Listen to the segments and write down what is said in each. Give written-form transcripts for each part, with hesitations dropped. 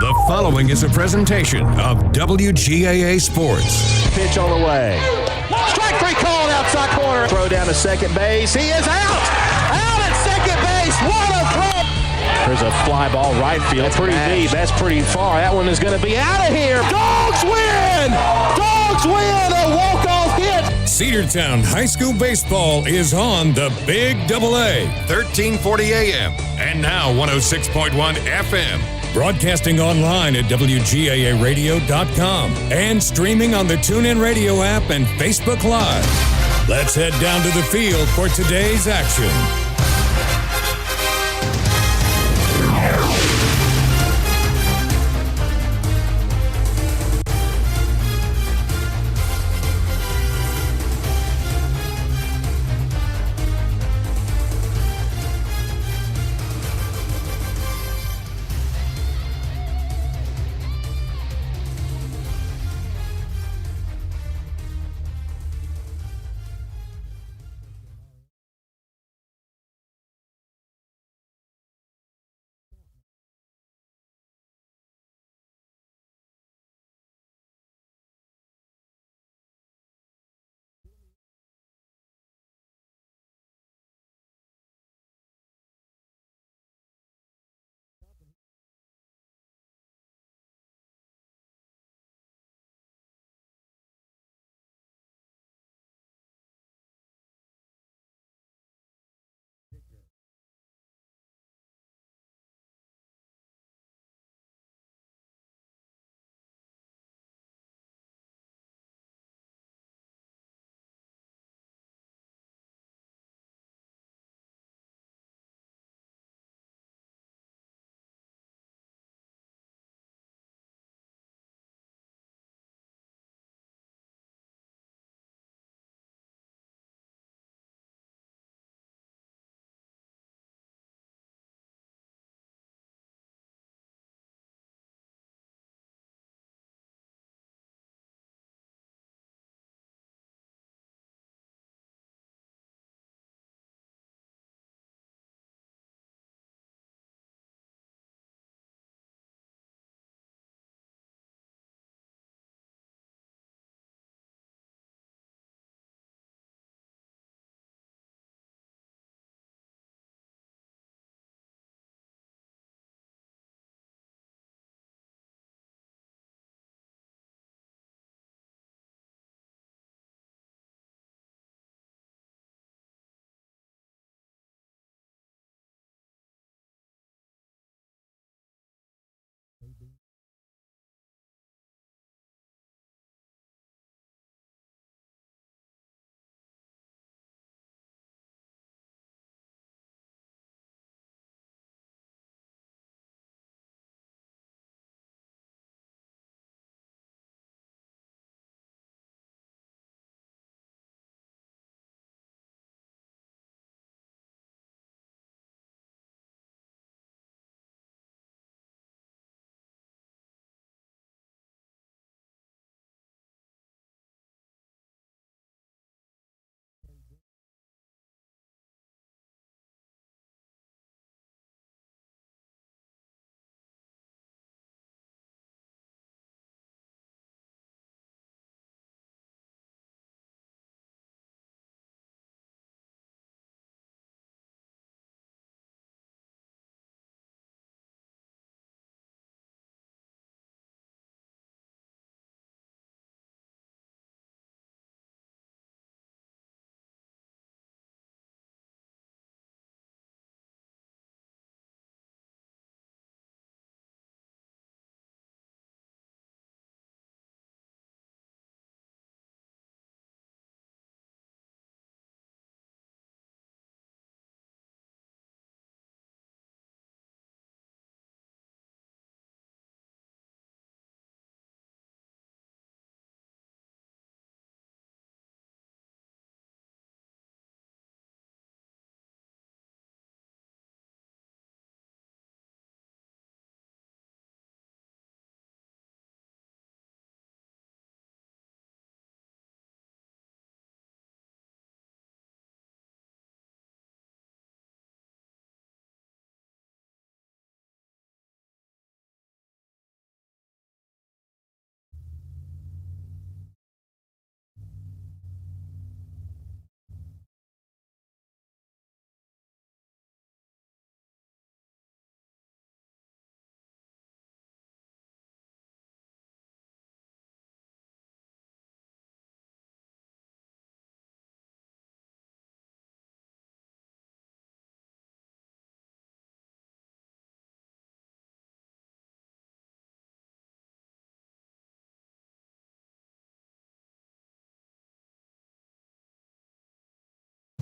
The following is a presentation of WGAA Sports. Pitch on the way. Strike three called outside corner. Throw down to second base. He is out. Out at second base. What a throw. There's a fly ball right field. That's pretty deep. That's pretty far. That one is going to be out of here. Dogs win. Dogs win. A walk-off hit. Cedartown High School Baseball is on the Big AA, 1340 AM, and now 106.1 FM. Broadcasting online at WGAAradio.com and streaming on the TuneIn Radio app and Facebook Live. Let's head down to the field for today's action.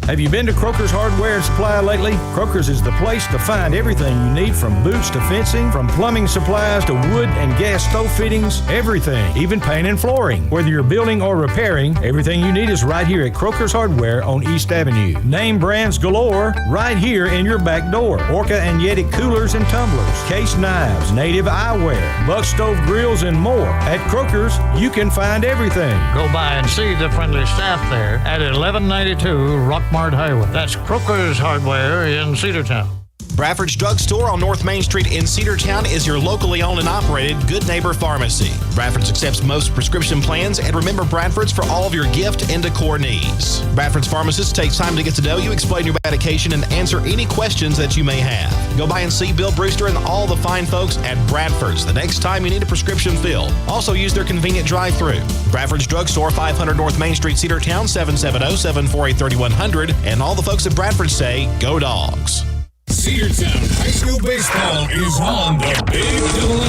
Have you been to Croker's Hardware and Supply lately? Croker's is the place to find everything you need, from boots to fencing, from plumbing supplies to wood and gas stove fittings, everything, even paint and flooring. Whether you're building or repairing, everything you need is right here at Croker's Hardware on East Avenue. Name brands galore right here in your back door. Orca and Yeti coolers and tumblers, case knives, native eyewear, buck stove grills, and more. At Croker's, you can find everything. Go by and see the friendly staff there at 1192 Rockmart Highway. That's Croker's Hardware in Cedartown. Bradford's Drugstore on North Main Street in Cedartown is your locally owned and operated Good Neighbor Pharmacy. Bradford's accepts most prescription plans, and remember Bradford's for all of your gift and decor needs. Bradford's pharmacist takes time to get to know you, explain your medication, and answer any questions that you may have. Go by and see Bill Brewster and all the fine folks at Bradford's the next time you need a prescription filled. Also use their convenient drive-thru. Bradford's Drugstore, 500 North Main Street, Cedartown, 770-748-3100. And all the folks at Bradford say, go Dogs. Cedartown High School Baseball is on the Big Double A.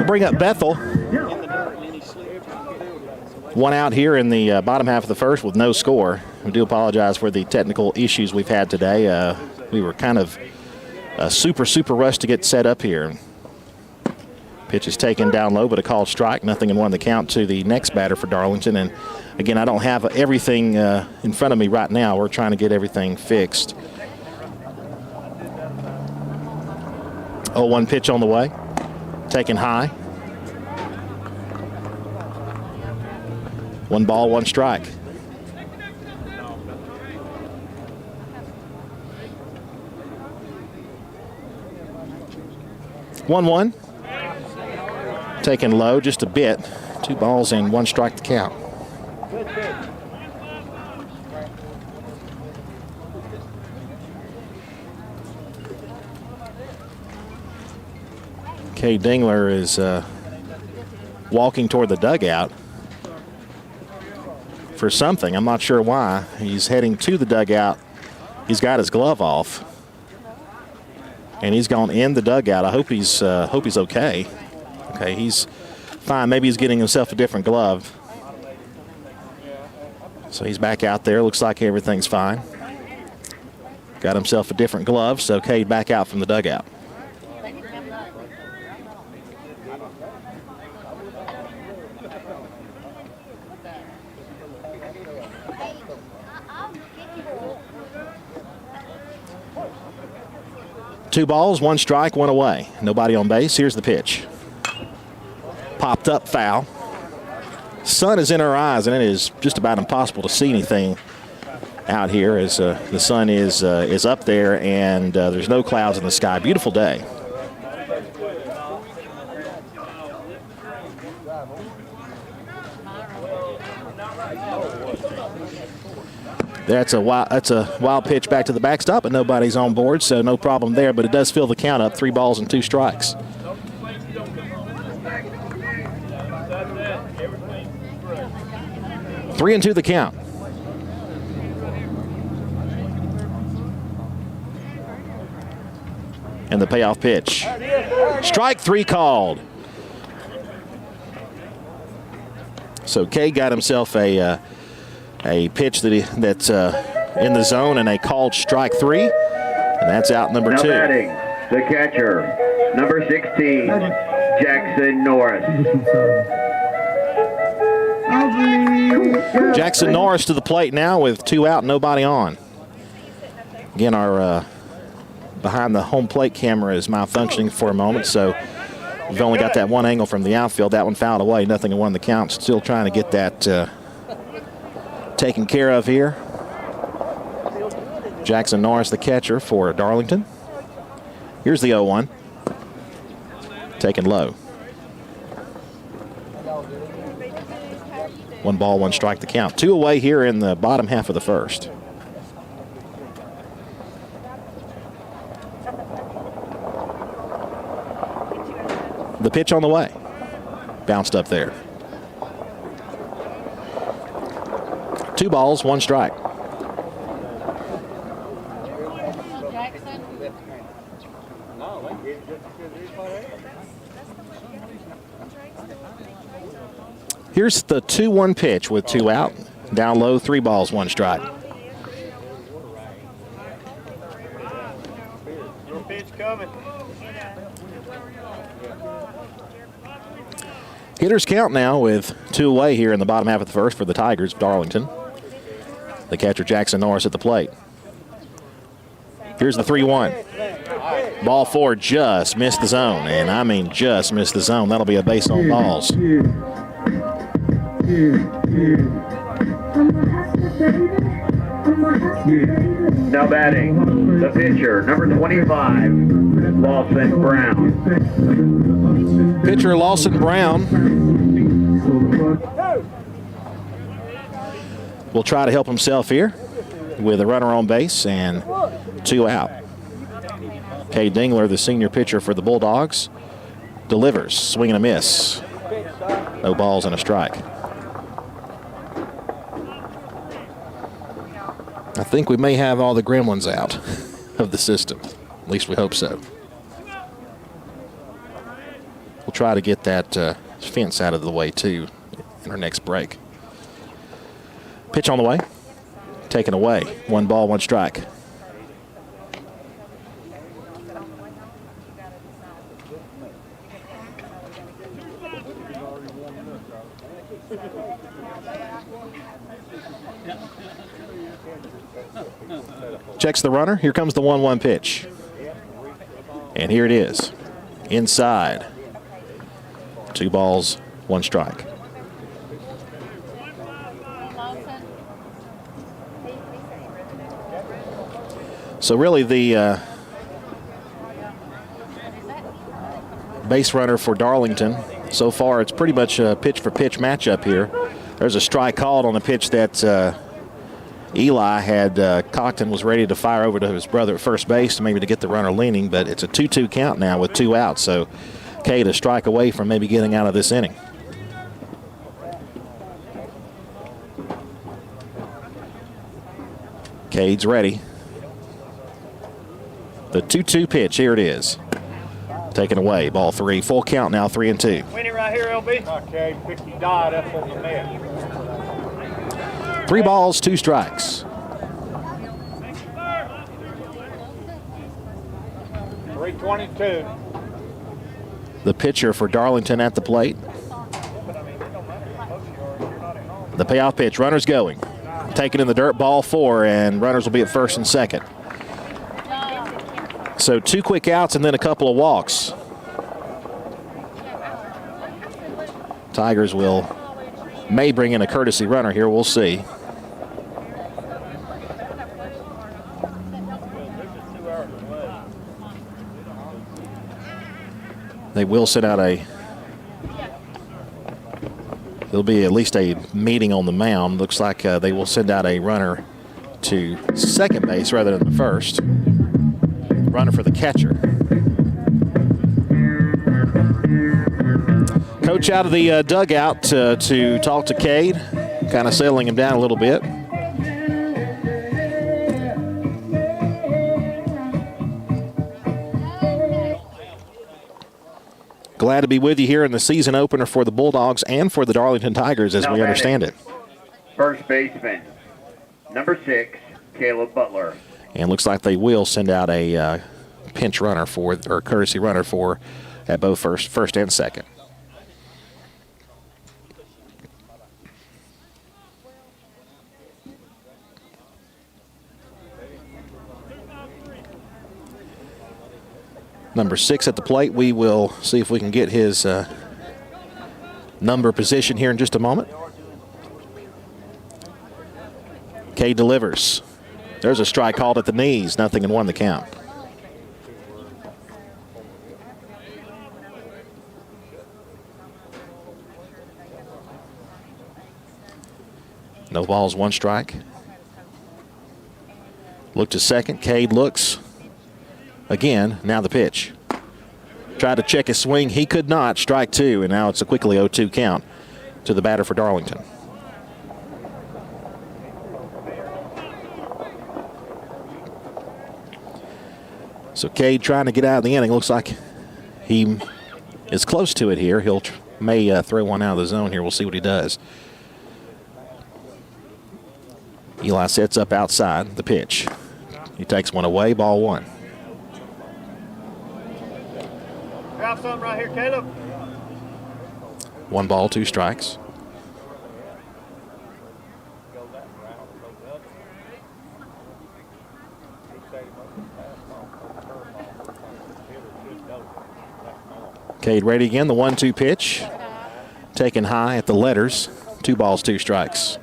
Bring up Bethel. One out here in the bottom half of the first with no score. We do apologize for the technical issues we've had today. We were kind of super rushed to get set up here. Pitch is taken down low, but a called strike. Nothing in one, the count to the next batter for Darlington. And again, I don't have everything in front of me right now. We're trying to get everything fixed. 0-1 pitch on the way. Taken high. 1 ball, 1 strike. One. Taken low just a bit. 2 balls and 1 strike to count. Kay Dingler is walking toward the dugout for something. I'm not sure why. He's heading to the dugout. He's got his glove off, and he's gone in the dugout. I hope he's okay. Okay, he's fine. Maybe he's getting himself a different glove. So he's back out there. Looks like everything's fine. Got himself a different glove, so Cade back out from the dugout. Two balls, one strike, one away. Nobody on base. Here's the pitch. Popped up, foul. Sun is in our eyes, and it is just about impossible to see anything out here as the sun is up there, and there's no clouds in the sky. Beautiful day. That's a wild pitch back to the backstop, but nobody's on board, so no problem there. But it does fill the count up, 3 balls and 2 strikes. Three and 2 the count. And the payoff pitch. Strike 3 called. So Cade got himself a pitch that's in the zone and a called strike 3. And that's out number 2. Now batting, the catcher, number 16, Jackson Norris. Jackson Norris to the plate now with 2 out, nobody on. Again, our behind the home plate camera is malfunctioning for a moment, so we've only got that one angle from the outfield. That one fouled away, nothing in 1 the count. Still trying to get that taken care of here. Jackson Norris, the catcher for Darlington. Here's the 0-1. Taken low. 1 ball, 1 strike the count. 2 away here in the bottom half of the first. The pitch on the way. Bounced up there. 2 balls, 1 strike. Here's the 2-1 pitch with 2 out. Down low, 3 balls, 1 strike. Hitters count now with 2 away here in the bottom half of the first for the Tigers of Darlington. The catcher Jackson Norris at the plate. Here's the 3-1. Ball 4 just missed the zone, and I mean just missed the zone. That'll be a base on balls. Now batting, the pitcher, number 25, Lawson Brown. Pitcher Lawson Brown will try to help himself here with a runner on base and 2 out. Cade Dingler, the senior pitcher for the Bulldogs, delivers, swing and a miss. No balls and a strike. I think we may have all the gremlins out of the system. At least we hope so. We'll try to get that fence out of the way, too, in our next break. Pitch on the way. Taken away. 1 ball, 1 strike. Checks the runner. Here comes the 1-1 pitch. And here it is. Inside. 2 balls, 1 strike. So really the base runner for Darlington, so far it's pretty much a pitch-for-pitch matchup here. There's a strike called on a pitch that Eli had cocked and was ready to fire over to his brother at first base, maybe to get the runner leaning, but it's a 2-2 count now with 2 outs, so Cade a strike away from maybe getting out of this inning. Cade's ready. The 2-2 pitch, here it is. taken away. Ball 3. Full count now, 3-2. Winnie right here, LB. Okay, 50 died up on the net. 3 balls, 2 strikes. 322. The pitcher for Darlington at the plate. The payoff pitch, runners going. Taken in the dirt, ball 4, and runners will be at first and second. So 2 quick outs and then a couple of walks. Tigers may bring in a courtesy runner here, we'll see. They will send out there'll be at least a meeting on the mound. Looks like they will send out a runner to second base rather than the first. Runner for the catcher. Coach out of the dugout to talk to Cade, kind of settling him down a little bit. Glad to be with you here in the season opener for the Bulldogs and for the Darlington Tigers as we understand it. First baseman, number 6, Caleb Butler. And looks like they will send out a pinch runner or courtesy runner at both first and second. Number 6 at the plate. We will see if we can get his number position here in just a moment. Cade delivers. There's a strike called at the knees. 0-1 the count. No balls, 1 strike. Look to second. Cade looks. Again, now the pitch. Tried to check his swing. He could not. Strike 2, and now it's a quickly 0-2 count to the batter for Darlington. So Cade trying to get out of the inning. Looks like he is close to it here. He'll may throw one out of the zone here. We'll see what he does. Eli sets up outside the pitch. He takes one away, ball 1. Drop something right here, Caleb. 1 ball, 2 strikes. Cade ready again, the 1-2 pitch. Taken high at the letters. 2 balls, 2 strikes.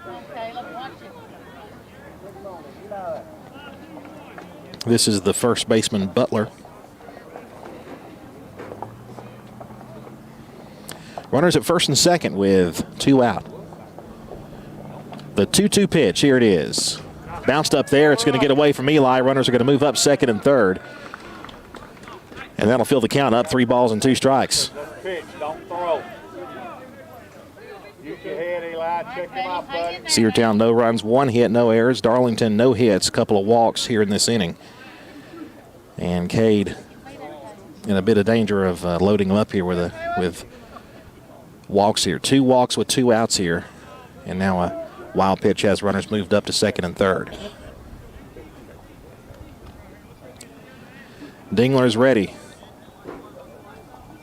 This is the first baseman, Butler. Runners at first and second with 2 out. The 2-2 pitch, here it is. Bounced up there, it's going to get away from Eli. Runners are going to move up second and third. And that'll fill the count up, 3 balls and 2 strikes. Pitch, don't throw. Use your head, Eli. Check him out, buddy. Cedartown, no runs, 1 hit, no errors. Darlington, no hits, a couple of walks here in this inning. And Cade in a bit of danger of loading him up here with walks here. 2 walks with 2 outs here. And now a wild pitch has runners moved up to second and third. Dingler's ready.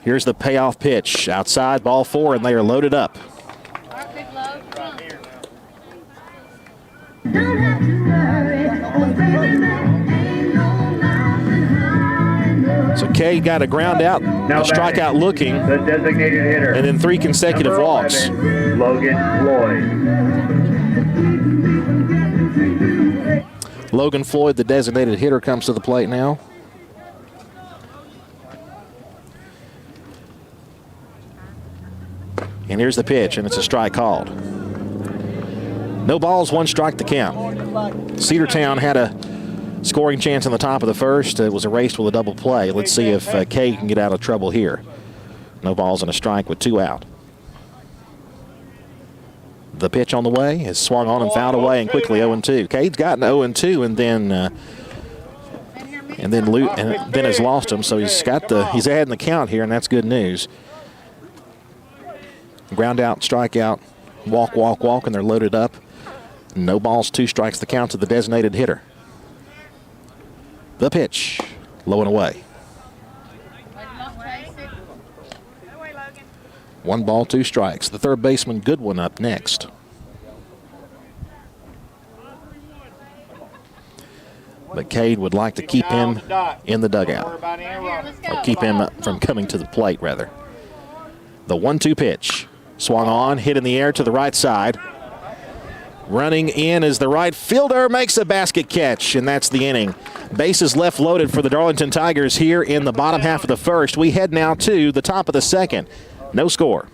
Here's the payoff pitch. Outside, ball 4, and they are loaded up. So Cade got a ground out, a strikeout looking, The designated hitter. and then 3 consecutive Number walks. 11, Logan Floyd. Logan Floyd, the designated hitter, comes to the plate now. And here's the pitch, and it's a strike called. No balls, 1 strike to count. Cedartown had a scoring chance in the top of the first. It was erased with a double play. Let's see if Cade can get out of trouble here. No balls and a strike with 2 out. The pitch on the way is swung on and fouled away and quickly 0-2. Cade's gotten 0-2 and then and then has lost him. So he's ahead in the count here, and that's good news. Ground out, strikeout, walk, and they're loaded up. No balls, 2 strikes, the count to the designated hitter. The pitch, low and away. 1 ball, 2 strikes. The third baseman, Goodwin, up next. But Cade would like to keep him in the dugout, or keep him from coming to the plate, rather. The 1-2 pitch. Swung on, hit in the air to the right side. Running in as the right fielder makes a basket catch, and that's the inning. Bases left loaded for the Darlington Tigers here in the bottom half of the first. We head now to the top of the second. No score.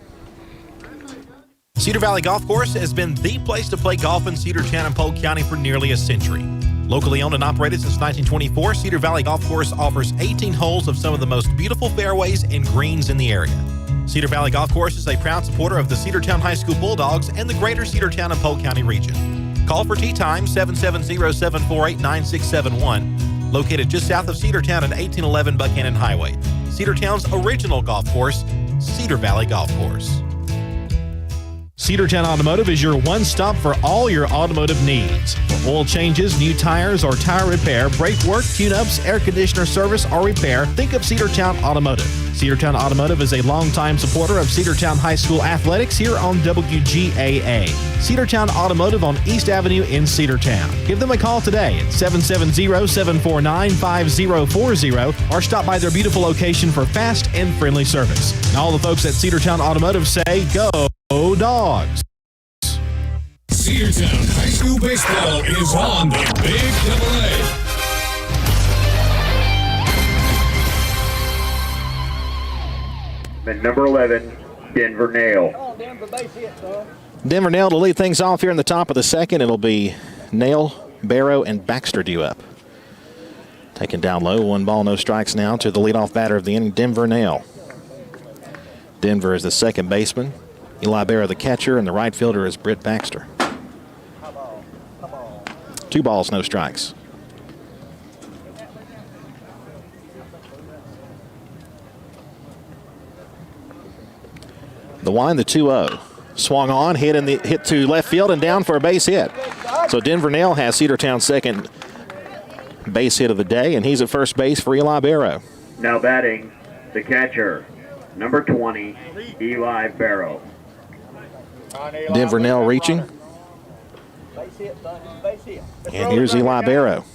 Cedar Valley Golf Course has been the place to play golf in Cedartown and Polk County for nearly a century. Locally owned and operated since 1924, Cedar Valley Golf Course offers 18 holes of some of the most beautiful fairways and greens in the area. Cedar Valley Golf Course is a proud supporter of the Cedartown High School Bulldogs and the greater Cedartown and Polk County region. Call for tee time 770-748-9671, located just south of Cedartown at 1811 Buchanan Highway. Cedartown's original golf course, Cedar Valley Golf Course. Cedartown Automotive is your one-stop for all your automotive needs. For oil changes, new tires, or tire repair, brake work, tune-ups, air conditioner service, or repair, think of Cedartown Automotive. Cedartown Automotive is a longtime supporter of Cedartown High School athletics here on WGAA. Cedartown Automotive on East Avenue in Cedartown. Give them a call today at 770-749-5040 or stop by their beautiful location for fast and friendly service. And all the folks at Cedartown Automotive say, go Dogs! Cedartown High School Baseball is on the Big AA. And number 11, Denver Nail. Denver Nail to lead things off here in the top of the second. It'll be Nail, Barrow, and Baxter due up. Taken down low, 1 ball, no strikes now to the leadoff batter of the inning, Denver Nail. Denver is the second baseman. Eli Barrow the catcher, and the right fielder is Britt Baxter. 2 balls, no strikes. The wind, the 2-0. Swung on, hit to left field and down for a base hit. So Denver Nail has Cedartown's second base hit of the day, and he's at first base for Eli Barrow. Now batting, the catcher, number 20, Eli Barrow. Denver Nail reaching. And here's Eli Barrow.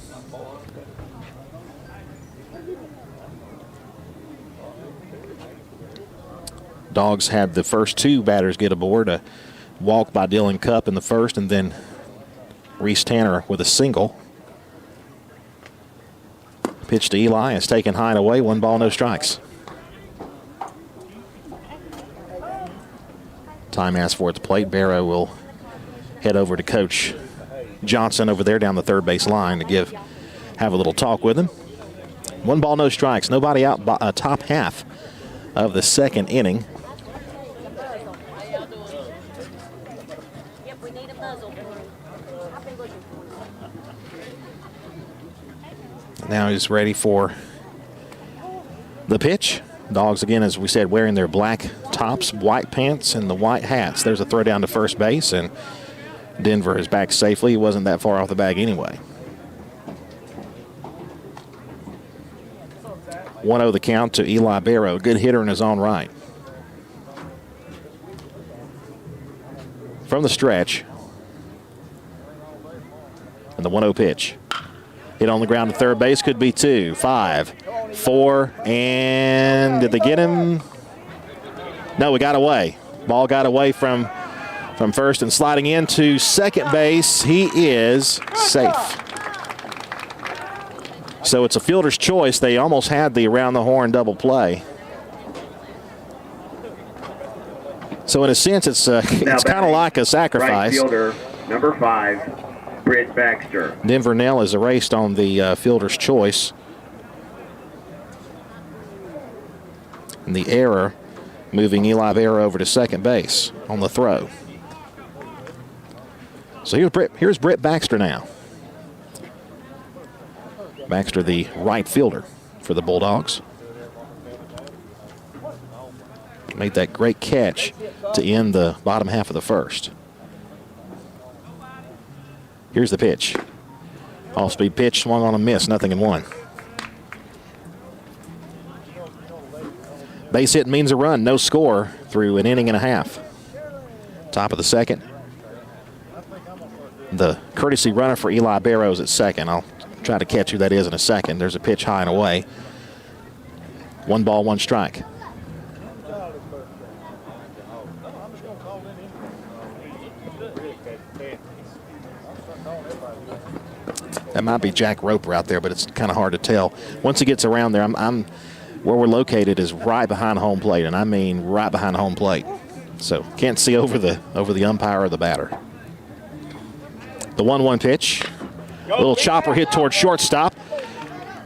Dogs had the first 2 batters get aboard. A walk by Dylan Cupp in the first, and then Reese Tanner with a single. Pitch to Eli is taken high and away. 1 ball, no strikes. Time asked for at the plate. Barrow will head over to Coach Johnson over there down the third base line to have a little talk with him. 1 ball, no strikes. Nobody out by top half of the second inning. Now he's ready for the pitch. Dogs, again, as we said, wearing their black tops, white pants, and the white hats. There's a throw down to first base, and Denver is back safely. He wasn't that far off the bag anyway. 1-0 the count to Eli Barrow. Good hitter in his own right. From the stretch. And the 1-0 pitch. Hit on the ground to third base, could be 2, 5, 4, and did they get him? No, we got away. Ball got away from first and sliding into second base. He is safe. So it's a fielder's choice. They almost had the around the horn double play. So in a sense, it's kind of like a sacrifice. Right fielder, number 5. Britt Baxter. Denver Nail is erased on the fielder's choice. And the error moving Eli Barrow over to second base on the throw. So here's Britt Baxter now. Baxter, the right fielder for the Bulldogs. Made that great catch to end the bottom half of the first. Here's the pitch. Off-speed pitch, swung on a miss, 0-1. Base hit means a run, no score through an inning and a half. Top of the second. The courtesy runner for Eli Barrows at second. I'll try to catch who that is in a second. There's a pitch high and away. 1 ball, 1 strike. That might be Jack Roper out there, but it's kind of hard to tell. Once he gets around there, I'm where we're located is right behind home plate, and I mean right behind home plate. So can't see over the umpire or the batter. The 1-1 pitch. Little chopper hit towards shortstop.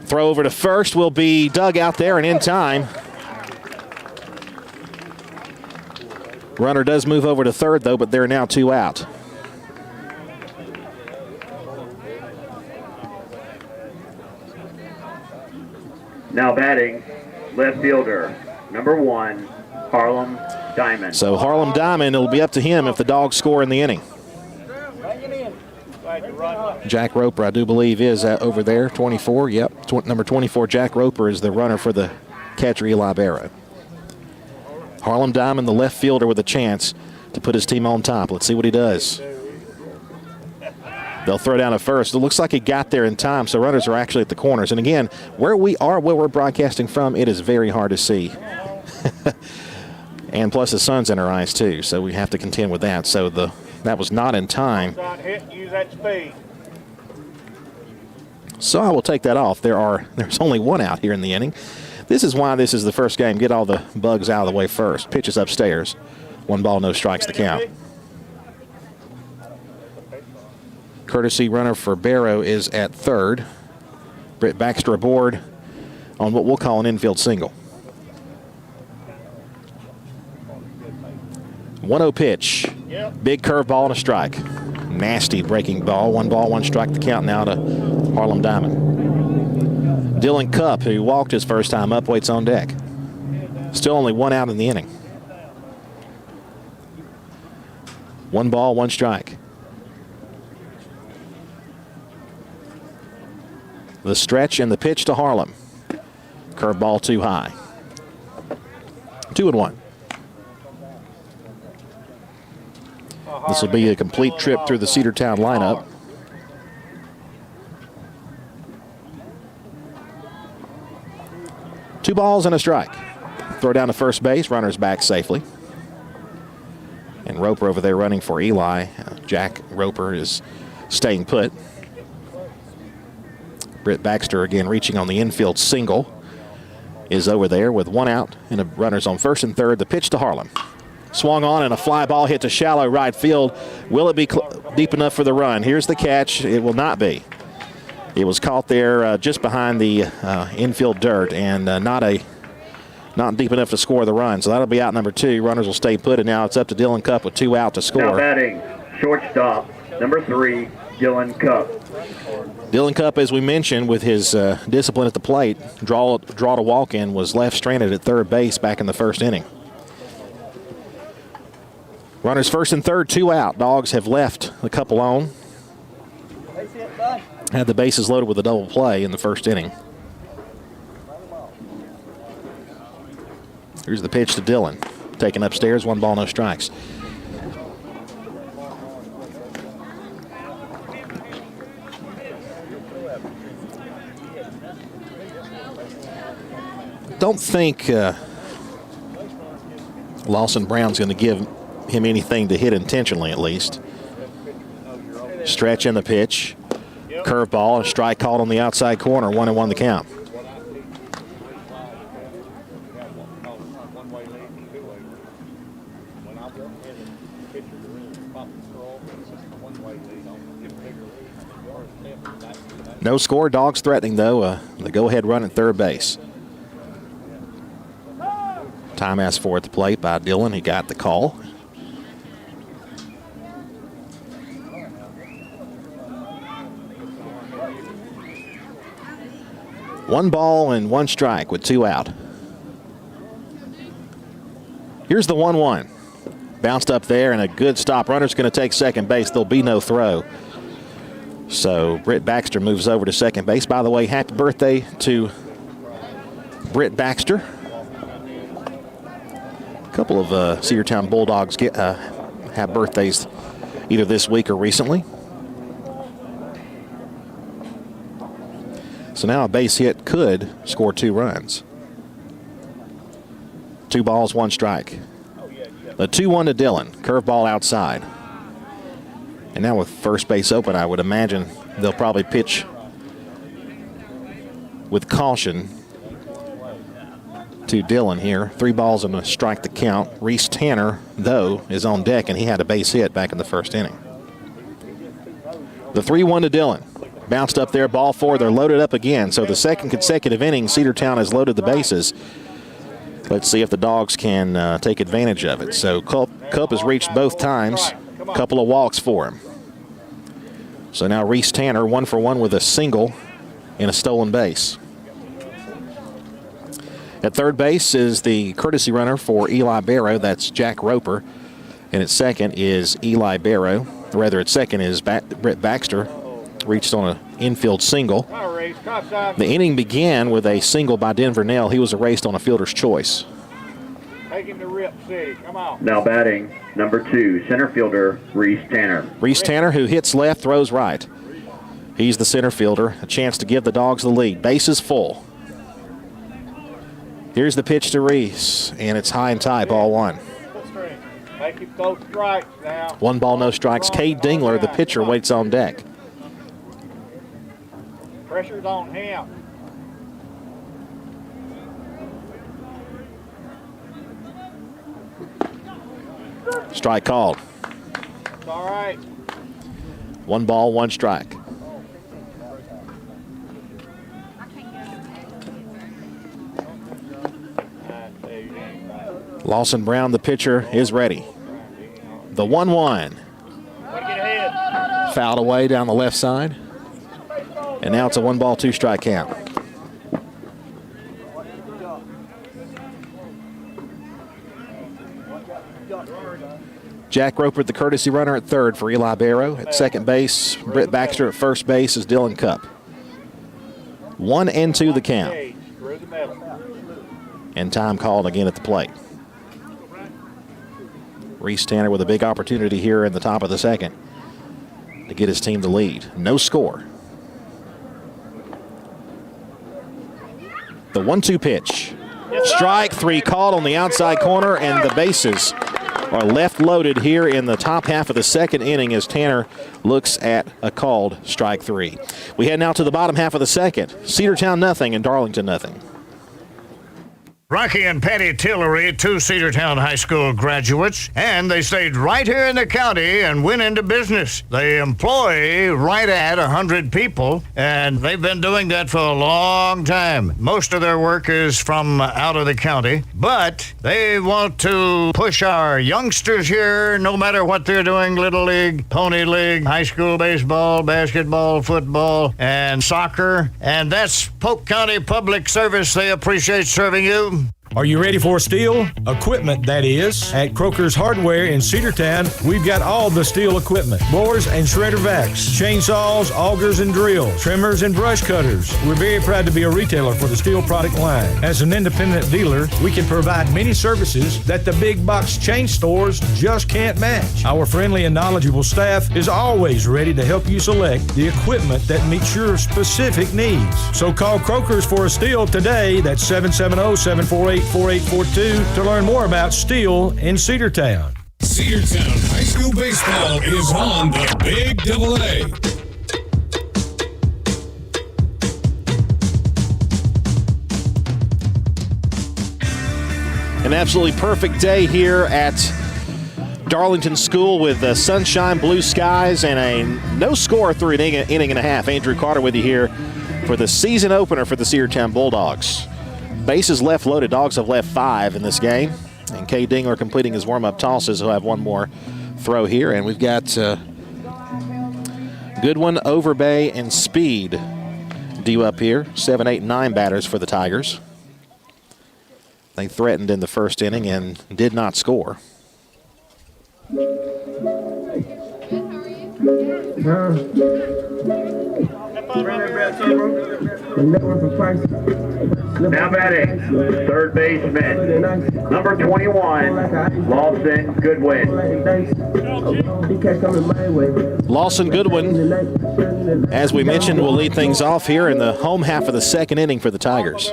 Throw over to first will be dug out there and in time. Runner does move over to third, though, but there are now 2 out. Now batting, left fielder, number 1, Harlem Diamond. So Harlem Diamond, it'll be up to him if the Dogs score in the inning. Jack Roper, I do believe, is over there, 24. Yep, number 24, Jack Roper, is the runner for the catcher, Eli Barrow. Harlem Diamond, the left fielder, with a chance to put his team on top. Let's see what he does. They'll throw down at first. It looks like he got there in time, so runners are actually at the corners. And again, where we're broadcasting from, it is very hard to see. And plus the sun's in our eyes too, so we have to contend with that. So that was not in time. Use that speed. So I will take that off. There's only 1 out here in the inning. This is why this is the first game. Get all the bugs out of the way first. Pitches upstairs. 1 ball, no strikes the count. Courtesy runner for Barrow is at third. Britt Baxter aboard on what we'll call an infield single. 1-0 pitch. Big curveball and a strike. Nasty breaking ball. 1 ball, 1 strike the count now to Harlem Diamond. Dylan Cupp, who walked his first time up, waits on deck. Still only 1 out in the inning. 1 ball, 1 strike. The stretch and the pitch to Harlem. Curveball too high. 2-1. This will be a complete trip through the Cedartown lineup. Two balls and a strike. Throw down to first base. Runner's back safely. And Roper over there running for Eli. Jack Roper is staying put. Britt Baxter again reaching on the infield single is over there with 1 out and the runners on first and third. The pitch to Harlem. Swung on and a fly ball hit to shallow right field. Will it be deep enough for the run? Here's the catch. It will not be. It was caught there just behind the infield dirt and not deep enough to score the run. So that'll be out number 2. Runners will stay put, and now it's up to Dylan Cupp with 2 out to score. Now batting, shortstop, number 3, Dylan Cupp. Dylan Cupp, as we mentioned, with his discipline at the plate, draw to walk in, was left stranded at third base back in the first inning. Runners first and third, 2 out. Dogs have left a couple on. Had the bases loaded with a double play in the first inning. Here's the pitch to Dylan. Taken upstairs, 1 ball, no strikes. Don't think Lawson Brown's going to give him anything to hit intentionally, at least. Stretch in the pitch. Curveball and a strike called on the outside corner. 1-1 the count. No score. Dogs threatening, though. The go-ahead run at third base. Time asked for at the plate by Dylan. He got the call. 1 ball and 1 strike with 2 out. Here's the 1-1. Bounced up there and a good stop. Runner's going to take second base. There'll be no throw. So Britt Baxter moves over to second base. By the way, happy birthday to Britt Baxter. A couple of Cedartown Bulldogs have birthdays either this week or recently. So now a base hit could score 2 runs. 2 balls, 1 strike. The 2-1 to Dillon. Curveball outside. And now with first base open, I would imagine they'll probably pitch with caution to Dillon here. 3 balls and a strike to count. Reese Tanner, though, is on deck, and he had a base hit back in the first inning. The 3-1 to Dillon. Bounced up there, ball 4. They're loaded up again. So the second consecutive inning, Cedartown has loaded the bases. Let's see if the Dogs can take advantage of it. So Cup has reached both times. A couple of walks for him. So now Reese Tanner 1 for 1 with a single and a stolen base. At third base is the courtesy runner for Eli Barrow. That's Jack Roper. And at second is Eli Barrow. Rather, at second is Britt Baxter. Reached on an infield single. The inning began with a single by Denver Nell. He was erased on a fielder's choice. Taking the rip, C. Come on. Now batting, number 2, center fielder, Reese Tanner. Reese Tanner, who hits left, throws right. He's the center fielder. A chance to give the Dogs the lead. Bases full. Here's the pitch to Reese, and it's high and tight, ball 1. Make him throw strikes now. 1 ball, no strikes. Cade Dingler, the pitcher, waits on deck. Pressure's on him. Strike called. It's all right. 1 ball, 1 strike. Lawson Brown, the pitcher, is ready. The 1-1. Fouled away down the left side. And now it's a 1 ball, 2 strike count. Jack Roper, the courtesy runner, at third for Eli Barrow. At second base, Britt Baxter. At first base is Dylan Cup. 1-2 the count. And time called again at the plate. Reese Tanner with a big opportunity here in the top of the second to get his team the lead. No score. The 1-2 pitch. Strike 3 called on the outside corner, and the bases are left loaded here in the top half of the second inning as Tanner looks at a called strike 3. We head now to the bottom half of the second. Cedartown nothing and Darlington nothing. Rocky and Patty Tillery, 2 Cedartown High School graduates, and they stayed right here in the county and went into business. They employ right at 100 people, and they've been doing that for a long time. Most of their work is from out of the county, but they want to push our youngsters here, no matter what they're doing, Little League, Pony League, high school baseball, basketball, football, and soccer, and that's Polk County Public Service. They appreciate serving you. Are you ready for steel? Equipment, that is. At Croker's Hardware in Cedartown, we've got all the steel equipment. Blowers and shredder vacs, chainsaws, augers and drills, trimmers and brush cutters. We're very proud to be a retailer for the steel product line. As an independent dealer, we can provide many services that the big box chain stores just can't match. Our friendly and knowledgeable staff is always ready to help you select the equipment that meets your specific needs. So call Croker's for a steel today. That's 770-748-4842 to learn more about steel in Cedartown. Cedartown High School Baseball is on the Big Double A. An absolutely perfect day here at Darlington School with sunshine, blue skies, and a no score through an inning and a half. Andrew Carter with you here for the season opener for the Cedartown Bulldogs. Bases left loaded. Dogs have left 5 in this game. And Cade Dingler completing his warm-up tosses. He'll have one more throw here. And we've got Goodwin, Overbay, and Speed due up here. 7, 8, 9 batters for the Tigers. They threatened in the first inning and did not score. Now batting, third baseman, number 21, Lawson Goodwin. Lawson Goodwin, as we mentioned, will lead things off here in the home half of the second inning for the Tigers.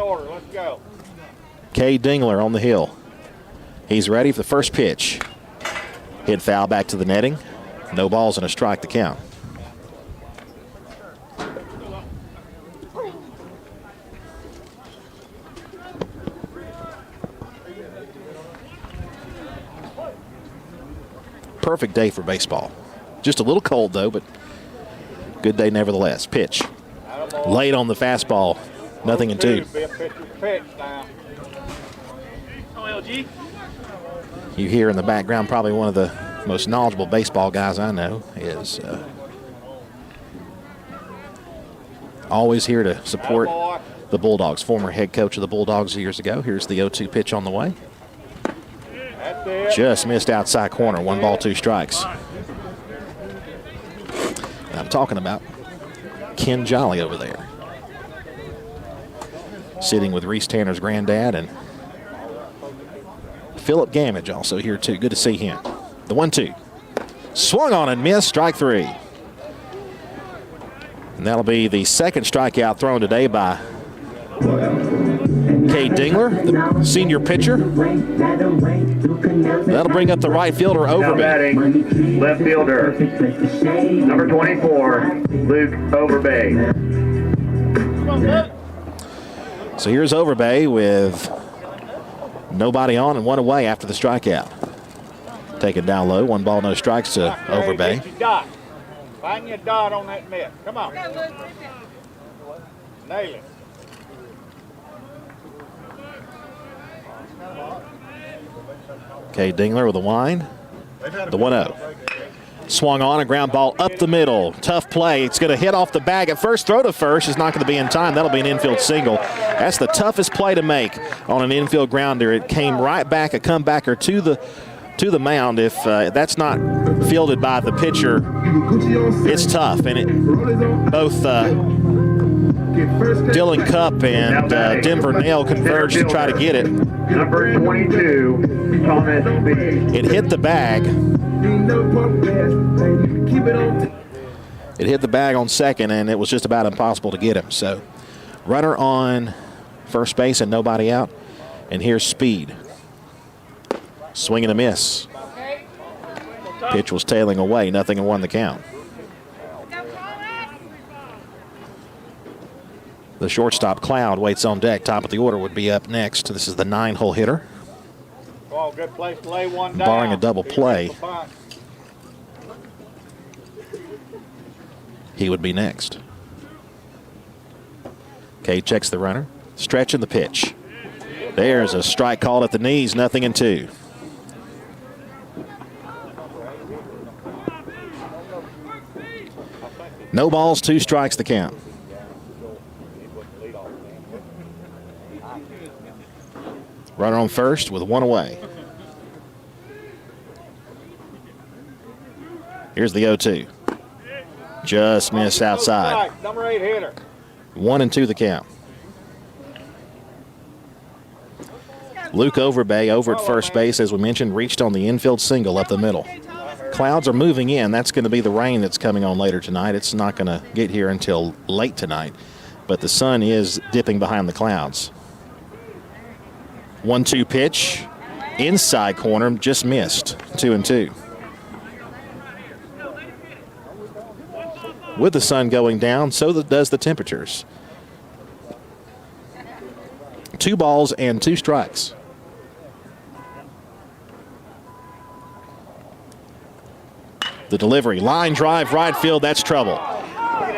Cade Dingler on the hill. He's ready for the first pitch. Hit foul back to the netting. No balls and a strike to count. Perfect day for baseball. Just a little cold though, but good day nevertheless. Pitch. Late on the fastball. Nothing in 2. You hear in the background probably one of the most knowledgeable baseball guys I know is always here to support the Bulldogs. Former head coach of the Bulldogs years ago. Here's the 0-2 pitch on the way. Just missed outside corner. 1 ball, 2 strikes. I'm talking about Ken Jolly over there. Sitting with Reese Tanner's granddad and Philip Gamage also here too. Good to see him. The 1-2. Swung on and missed. Strike 3. And that'll be the second strikeout thrown today by Cade Dingler, the senior pitcher. That'll bring up the right fielder, Overbay. Left fielder, number 24, Luke Overbay. So here's Overbay with nobody on and 1 away after the strikeout. Taken down low, 1 ball, no strikes to Overbay. Find your dot on that mitt. Come on. Nail it. Okay, Dingler with a wind. The 1-0. Swung on, a ground ball up the middle. Tough play. It's going to hit off the bag at first. Throw to first is not going to be in time. That'll be an infield single. That's the toughest play to make on an infield grounder. It came right back, a comebacker to the mound. If that's not fielded by the pitcher, it's tough. And both Dylan Cupp and Denver Nail converged to try to get it. Number 22, Thomas Speed. It hit the bag. It hit the bag on second, and it was just about impossible to get him. So, runner on first base and nobody out. And here's Speed. Swing and a miss. Pitch was tailing away. 0-1 the count. The shortstop, Cloud, waits on deck. Top of the order would be up next. This is the 9-hole hitter. Oh, good place to lay one down. Barring a double play, he would be next. Cade checks the runner. Stretching the pitch. There's a strike called at the knees. 0-2. No balls, 2 strikes the count. Runner on first with 1 away. Here's the 0-2. Just missed outside. Number 8 hitter. 1-2 the count. Luke Overbay over at first base, as we mentioned, reached on the infield single up the middle. Clouds are moving in. That's going to be the rain that's coming on later tonight. It's not going to get here until late tonight, but the sun is dipping behind the clouds. 1-2 pitch, inside corner, just missed. 2-2. With the sun going down, so does the temperatures. 2 balls and 2 strikes. The delivery, line drive, right field, that's trouble.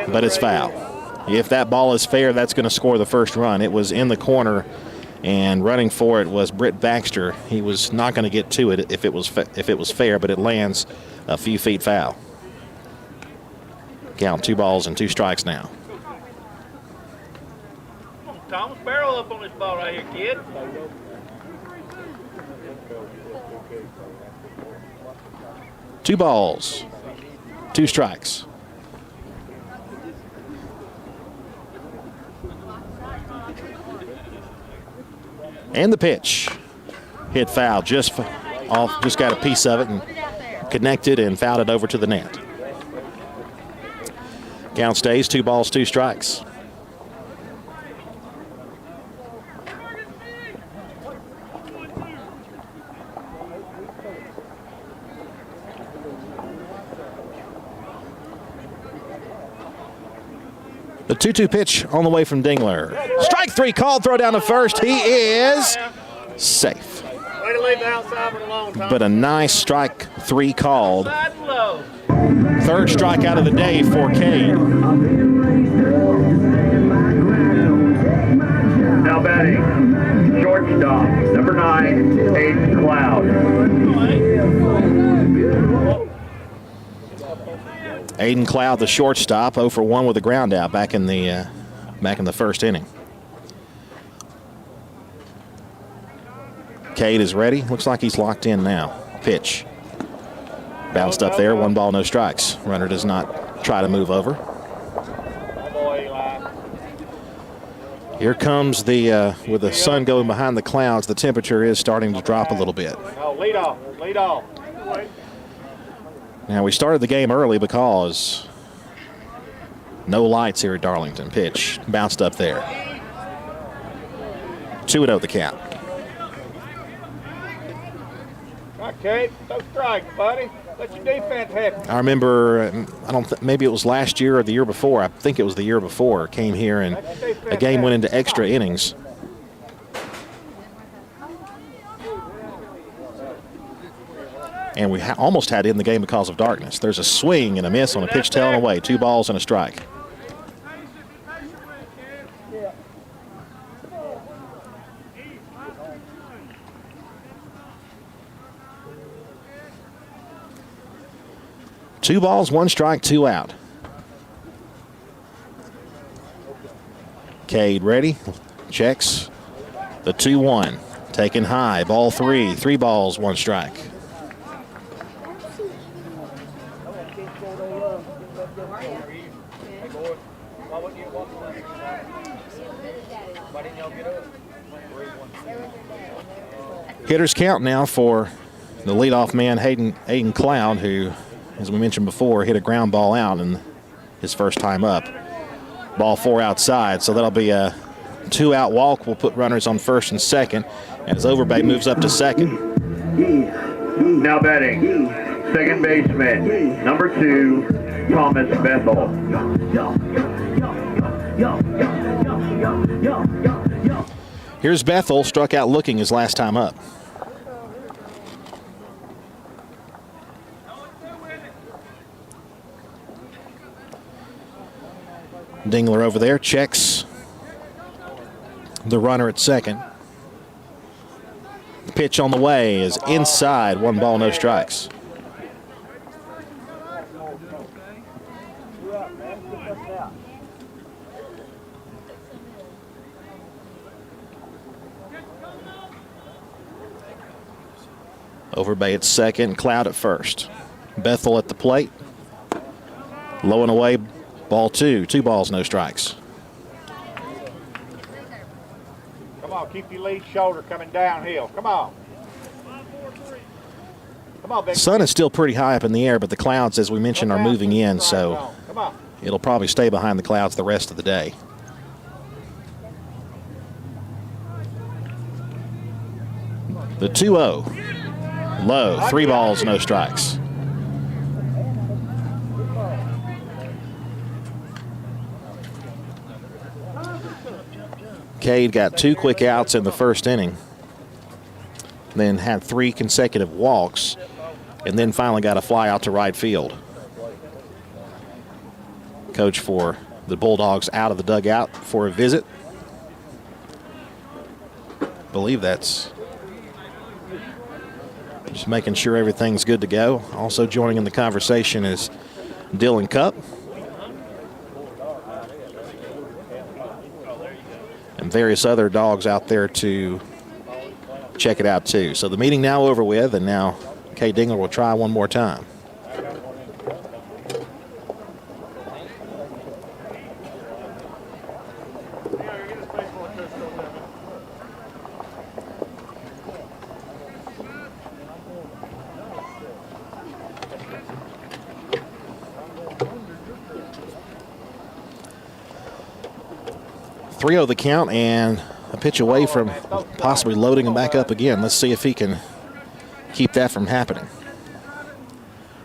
But it's foul. If that ball is fair, that's going to score the first run. It was in the corner, and running for it was Britt Baxter. He was not going to get to it if it was fair, but it lands a few feet foul. Count 2 balls and 2 strikes now. Thomas, barrel up on this ball right here, kid. Two balls, two strikes. And the pitch. Hit foul, just got a piece of it and connected and fouled it over to the net. Count stays, 2 balls, 2 strikes. The 2-2 pitch on the way from Dingler. Strike 3 called, throw down to first. He is safe. Way to leave the outside one alone, Tom. But a nice strike 3 called. Third strikeout of the day for Cade. Now batting, shortstop, number 9, Aiden Cloud. Aiden Cloud, the shortstop, 0 for 1 with a ground out back in the first inning. Cade is ready. Looks like he's locked in now. Pitch. Bounced up there. 1 ball, no strikes. Runner does not try to move over. Here comes with the sun going behind the clouds, the temperature is starting to drop a little bit. Oh, lead off, lead off. Now, we started the game early because no lights here at Darlington. Pitch bounced up there. 2-0 the count. Okay, no strikes, buddy. Let your defense happen. I remember, maybe it was last year or the year before. I think it was the year before. Came here and a game went into extra innings. And we almost had it in the game because of darkness. There's a swing and a miss on a pitch tail and away. 2 balls and a strike. Two balls, 1 strike, 2 out. Cade ready. Checks the 2-1. Taken high. Ball 3. 3 balls, 1 strike. Hitters count now for the leadoff man, Aiden Cloud, who, as we mentioned before, hit a ground ball out in his first time up. Ball 4 outside, so that'll be a 2-out walk. We'll put runners on first and second as Overbay moves up to second. Now batting, second baseman, number 2, Thomas Bethel. Here's Bethel, struck out looking his last time up. Dingler over there checks the runner at second. Pitch on the way is inside. 1 ball, no strikes. Overbay at second, Cloud at first. Bethel at the plate. Low and away. Ball 2. 2 balls, no strikes. Come on, keep your lead shoulder coming downhill. Come on. Come on, big Sun is still pretty high up in the air, but the clouds, as we mentioned, are moving in, so it'll probably stay behind the clouds the rest of the day. The 2-0. Low. 3 balls, no strikes. Cade got 2 quick outs in the first inning, then had 3 consecutive walks, and then finally got a fly out to right field. Coach for the Bulldogs out of the dugout for a visit. I believe that's just making sure everything's good to go. Also joining in the conversation is Dylan Cupp. And various other dogs out there to check it out too. So the meeting now over with, and now Kay Dingler will try one more time. The count and a pitch away from possibly loading him back up again. Let's see if he can keep that from happening.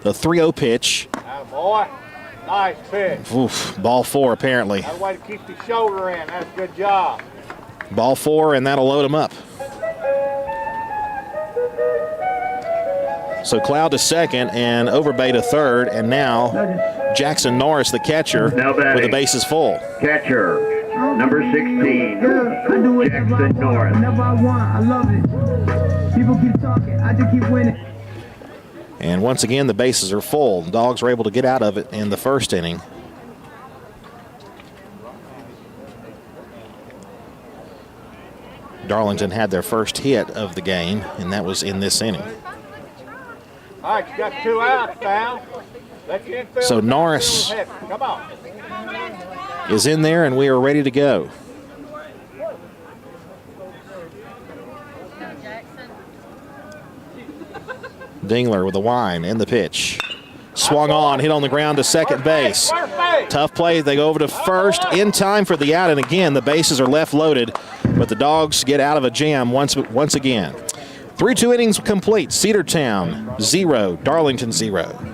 The 3-0 pitch. Boy, nice pitch. Oof, ball 4 apparently. That way to keep the shoulder in. That's a good job. Ball 4, and that'll load him up. So Cloud to second and Overbay to third, and now Jackson Norris, the catcher, with the bases full. Catcher, number 16, Jackson Norris. Whenever I want, I love it. People keep talking, I just keep winning. And once again, the bases are full. The Dogs were able to get out of it in the first inning. Darlington had their first hit of the game, and that was in this inning. All right, you got 2 outs now. Let your infield So Norris come on. is in there, and we are ready to go. Dingler with a wind and the pitch. Swung on, hit on the ground to second base. Tough play. They go over to first in time for the out, and again, the bases are left loaded, but the Dogs get out of a jam once again. 3-2 innings complete. Cedartown 0, Darlington 0.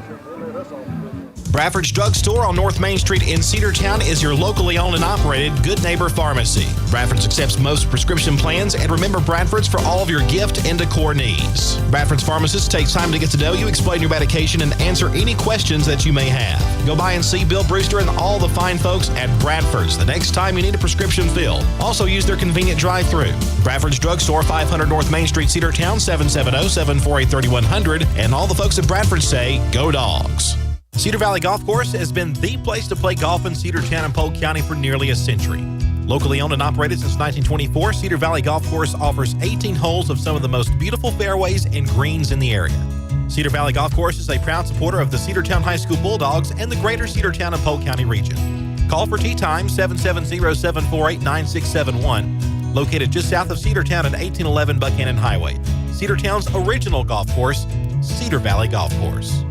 Bradford's Drugstore on North Main Street in Cedartown is your locally owned and operated Good Neighbor Pharmacy. Bradford's accepts most prescription plans, and remember Bradford's for all of your gift and decor needs. Bradford's pharmacist takes time to get to know you, explain your medication, and answer any questions that you may have. Go by and see Bill Brewster and all the fine folks at Bradford's the next time you need a prescription filled. Also use their convenient drive-thru. Bradford's Drugstore, 500 North Main Street, Cedartown, 770-748-3100, and all the folks at Bradford say, go Dogs. Cedar Valley Golf Course has been the place to play golf in Cedartown and Polk County for nearly a century. Locally owned and operated since 1924, Cedar Valley Golf Course offers 18 holes of some of the most beautiful fairways and greens in the area. Cedar Valley Golf Course is a proud supporter of the Cedartown High School Bulldogs and the greater Cedartown and Polk County region. Call for tee time 770-748-9671, located just south of Cedartown at 1811 Buchanan Highway. Cedartown's original golf course, Cedar Valley Golf Course.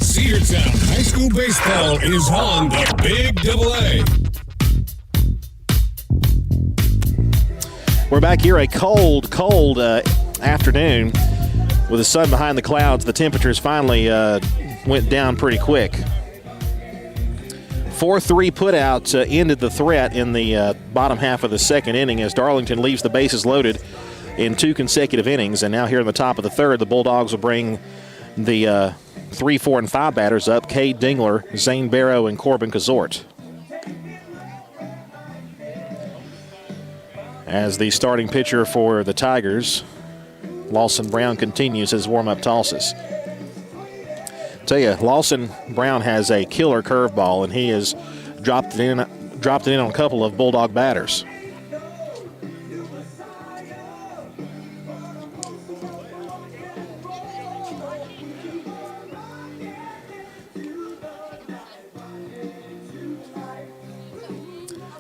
Cedartown High School Baseball is on the Big AA. We're back here, a cold afternoon with the sun behind the clouds. The temperatures finally went down pretty quick. 4-3 putout ended the threat in the bottom half of the second inning as Darlington leaves the bases loaded in 2 consecutive innings. And now here in the top of the third, the Bulldogs will bring the 3, 4, and 5 batters up: Cade Dingler, Zane Barrow, and Corbin Kazort. As the starting pitcher for the Tigers, Lawson Brown continues his warm-up tosses. Tell you, Lawson Brown has a killer curveball, and he has dropped it in on a couple of Bulldog batters.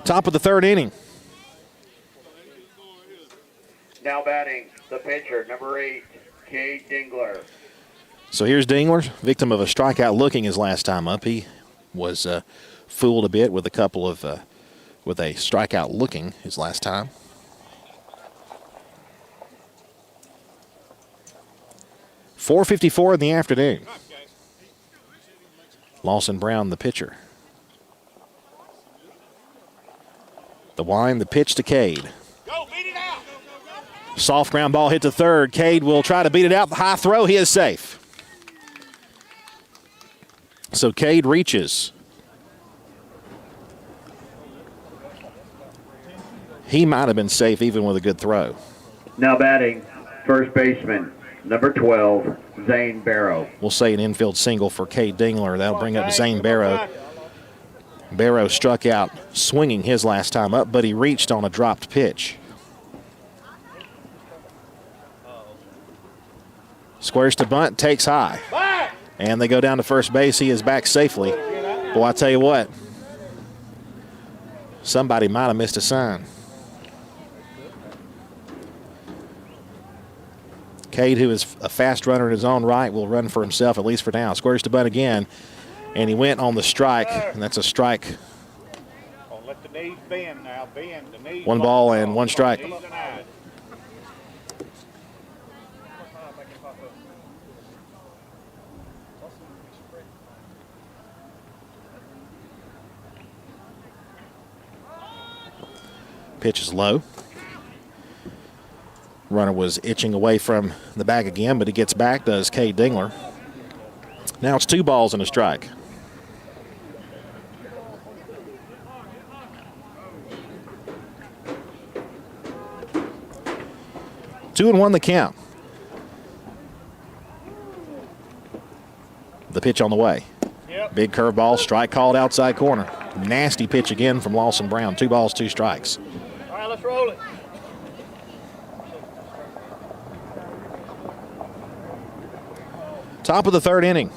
Top of the third inning. Now batting, the pitcher, number 8, Cade Dingler. So here's Dingler, victim of a strikeout looking his last time up. He was fooled a bit with a couple of with a strikeout looking his last time. .454 in the afternoon. Lawson Brown, the pitcher. The wind, the pitch to Cade. Soft ground ball hit to third. Cade will try to beat it out. The high throw, he is safe. So Cade reaches. He might have been safe even with a good throw. Now batting, first baseman, number 12, Zane Barrow. We'll say an infield single for Cade Dingler. That'll bring up Zane Barrow. Barrow struck out swinging his last time up, but he reached on a dropped pitch. Squares to bunt, takes high. And they go down to first base. He is back safely. Boy, I tell you what, somebody might have missed a sign. Cade, who is a fast runner in his own right, will run for himself, at least for now. Squares to bunt again, and he went on the strike, and that's a strike. Let the knees bend now. Bend the knees. 1 ball and 1 strike. Pitch is low. Runner was itching away from the bag again, but he gets back, does Cade Dingler. Now it's 2 balls and a strike. Two and 1 the count. The pitch on the way. Yep. Big curveball, strike called outside corner. Nasty pitch again from Lawson Brown. 2 balls, 2 strikes. All right, let's roll it. Top of the 3rd inning.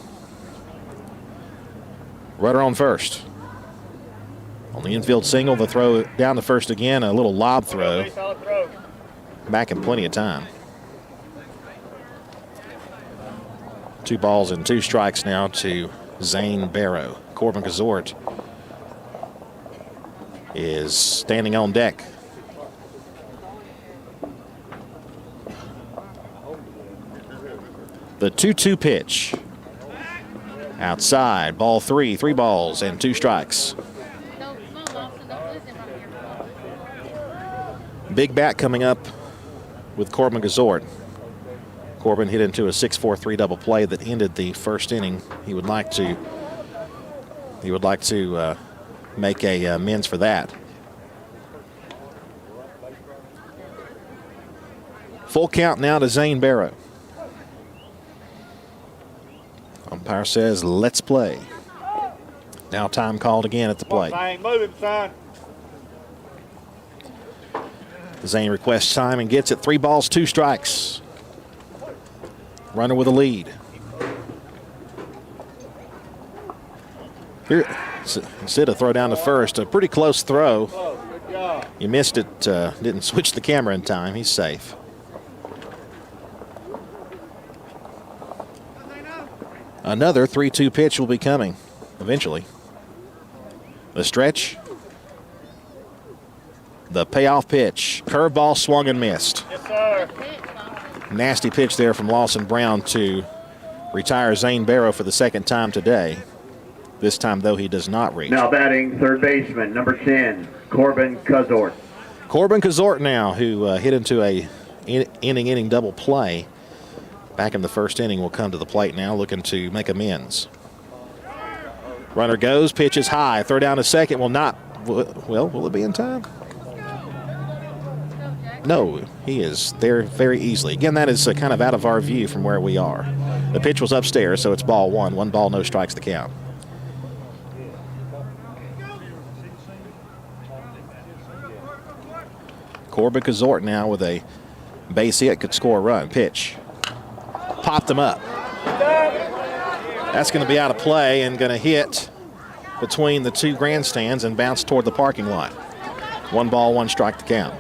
Runner on first. On the infield single, the throw down to first again, a little lob throw. Back in plenty of time. 2 balls and 2 strikes now to Zane Barrow. Corbin Gazort is standing on deck. The 2-2 pitch. Outside, ball 3, 3 balls and 2 strikes. Big bat coming up with Corbin Gazort. Corbin hit into a 6-4-3 double play that ended the first inning. He would like to make a amends for that. Full count now to Zane Barrow. Umpire says, let's play. Now time called again at the plate. Zane, move him, son. Zane requests time and gets it. 3 balls, 2 strikes. Runner with a lead. Here, instead of throw down to first, a pretty close throw. Good job. You missed it, didn't switch the camera in time. He's safe. Another 3-2 pitch will be coming eventually. The stretch. The payoff pitch. Curveball swung and missed. Yes, sir. Nasty pitch there from Lawson Brown to retire Zane Barrow for the 2nd time today. This time, though, he does not reach. Now batting third baseman, number 10, Corbin Gazort. Corbin Gazort now, who hit into a inning double play back in the first inning, will come to the plate now looking to make amends. Runner goes, pitches high, throw down to second, will not. Well, will it be in time? No, he is there very easily. Again, that is kind of out of our view from where we are. The pitch was upstairs, so it's ball 1. 1 ball, no strikes the count. Corbin Gazort now with a base hit, could score a run. Pitch. Popped him up. That's going to be out of play and going to hit between the 2 grandstands and bounce toward the parking lot. 1 ball, 1 strike to count.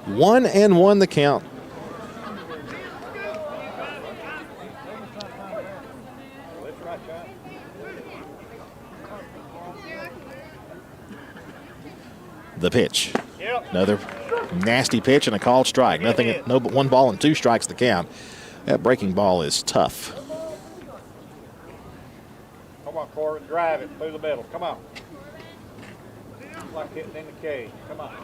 One and 1 the count. The pitch. Yep. Another nasty pitch and a called strike. Nothing, no but 1 ball and 2 strikes to count. That breaking ball is tough. Come on, Corbin, drive it through the middle. Come on. Like hitting in the cage. Come on.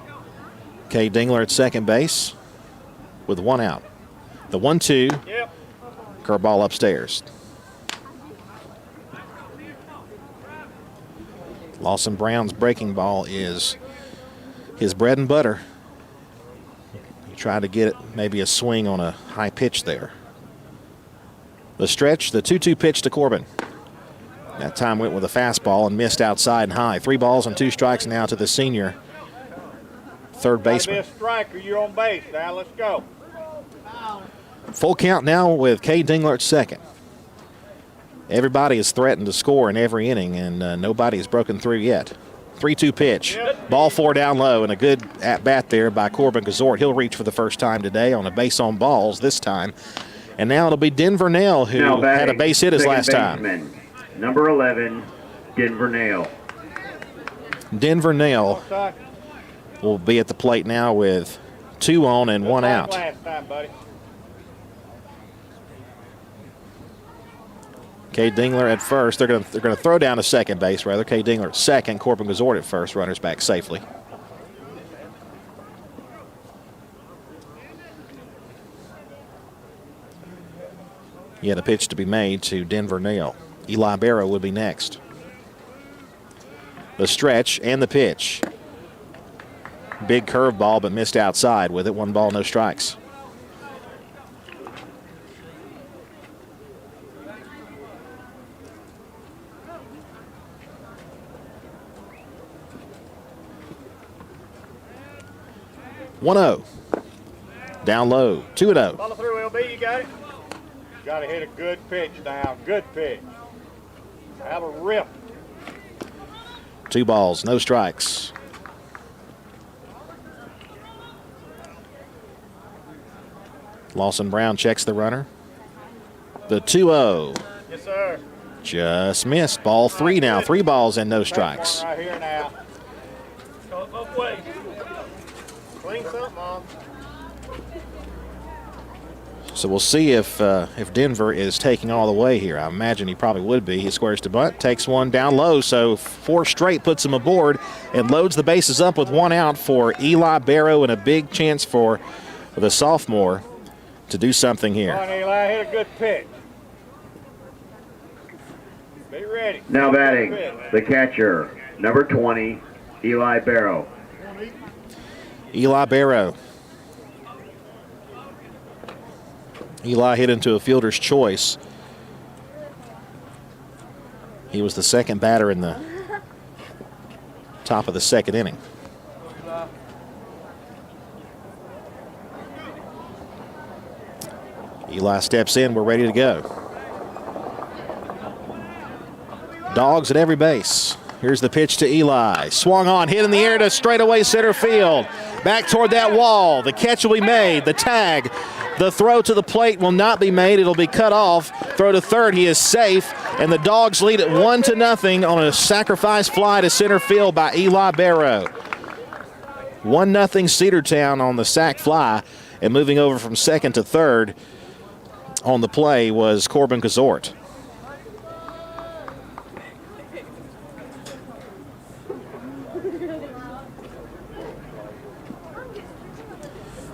Cade Dingler at second base with 1 out. The 1-2. Yep. Curveball upstairs. Lawson Brown's breaking ball is his bread and butter. Try to get it, maybe a swing on a high pitch there. The stretch, the 2-2 pitch to Corbin. That time went with a fastball and missed outside and high. 3 balls and 2 strikes now to the senior third baseman. Be a striker, you're on base. Now let's go. Full count now with Cade Dingler at second. Everybody has threatened to score in every inning, and nobody has broken through yet. 3-2 pitch. Ball 4 down low, and a good at-bat there by Corbin Gazort. He'll reach for the first time today on a base on balls this time. And now it'll be Denver Nail, who had a base hit his last time. Number 11, Denver Nail. Denver Nail will be at the plate now with 2 on and 1 out. Last time, buddy. Cade Dingler at first. They're going to throw down to second base, rather. Cade Dingler at second. Corbin Gazort at first. Runners back safely. Yet a pitch to be made to Denver Nail. Eli Barrow would be next. The stretch and the pitch. Big curveball, but missed outside with it. 1 ball, no strikes. (1-0). Down low. 2-0. Follow through, LB. You got it. Got to hit a good pitch now. Good pitch. Have a rip. 2 balls, no strikes. Lawson Brown checks the runner. The 2-0. Yes, sir. Just missed. Ball 3 now. 3 balls and no strikes. Right here now. Go both ways. Clean something on. So we'll see if Denver is taking all the way here. I imagine he probably would be. He squares to bunt, takes 1 down low, so 4 straight puts him aboard and loads the bases up with 1 out for Eli Barrow, and a big chance for the sophomore to do something here. Come on, Eli, hit a good pitch. Be ready. Now batting, the catcher, number 20, Eli Barrow. Eli Barrow. Eli hit into a fielder's choice. He was the second batter in the top of the second inning. Eli steps in. We're ready to go. Dogs at every base. Here's the pitch to Eli. Swung on, hit in the air to straightaway center field. Back toward that wall. The catch will be made. The tag. The throw to the plate will not be made. It'll be cut off. Throw to third. He is safe. And the Dogs lead it 1-0 on a sacrifice fly to center field by Eli Barrow. 1-0 Cedartown on the sac fly. And moving over from second to third on the play was Corbin Gazort.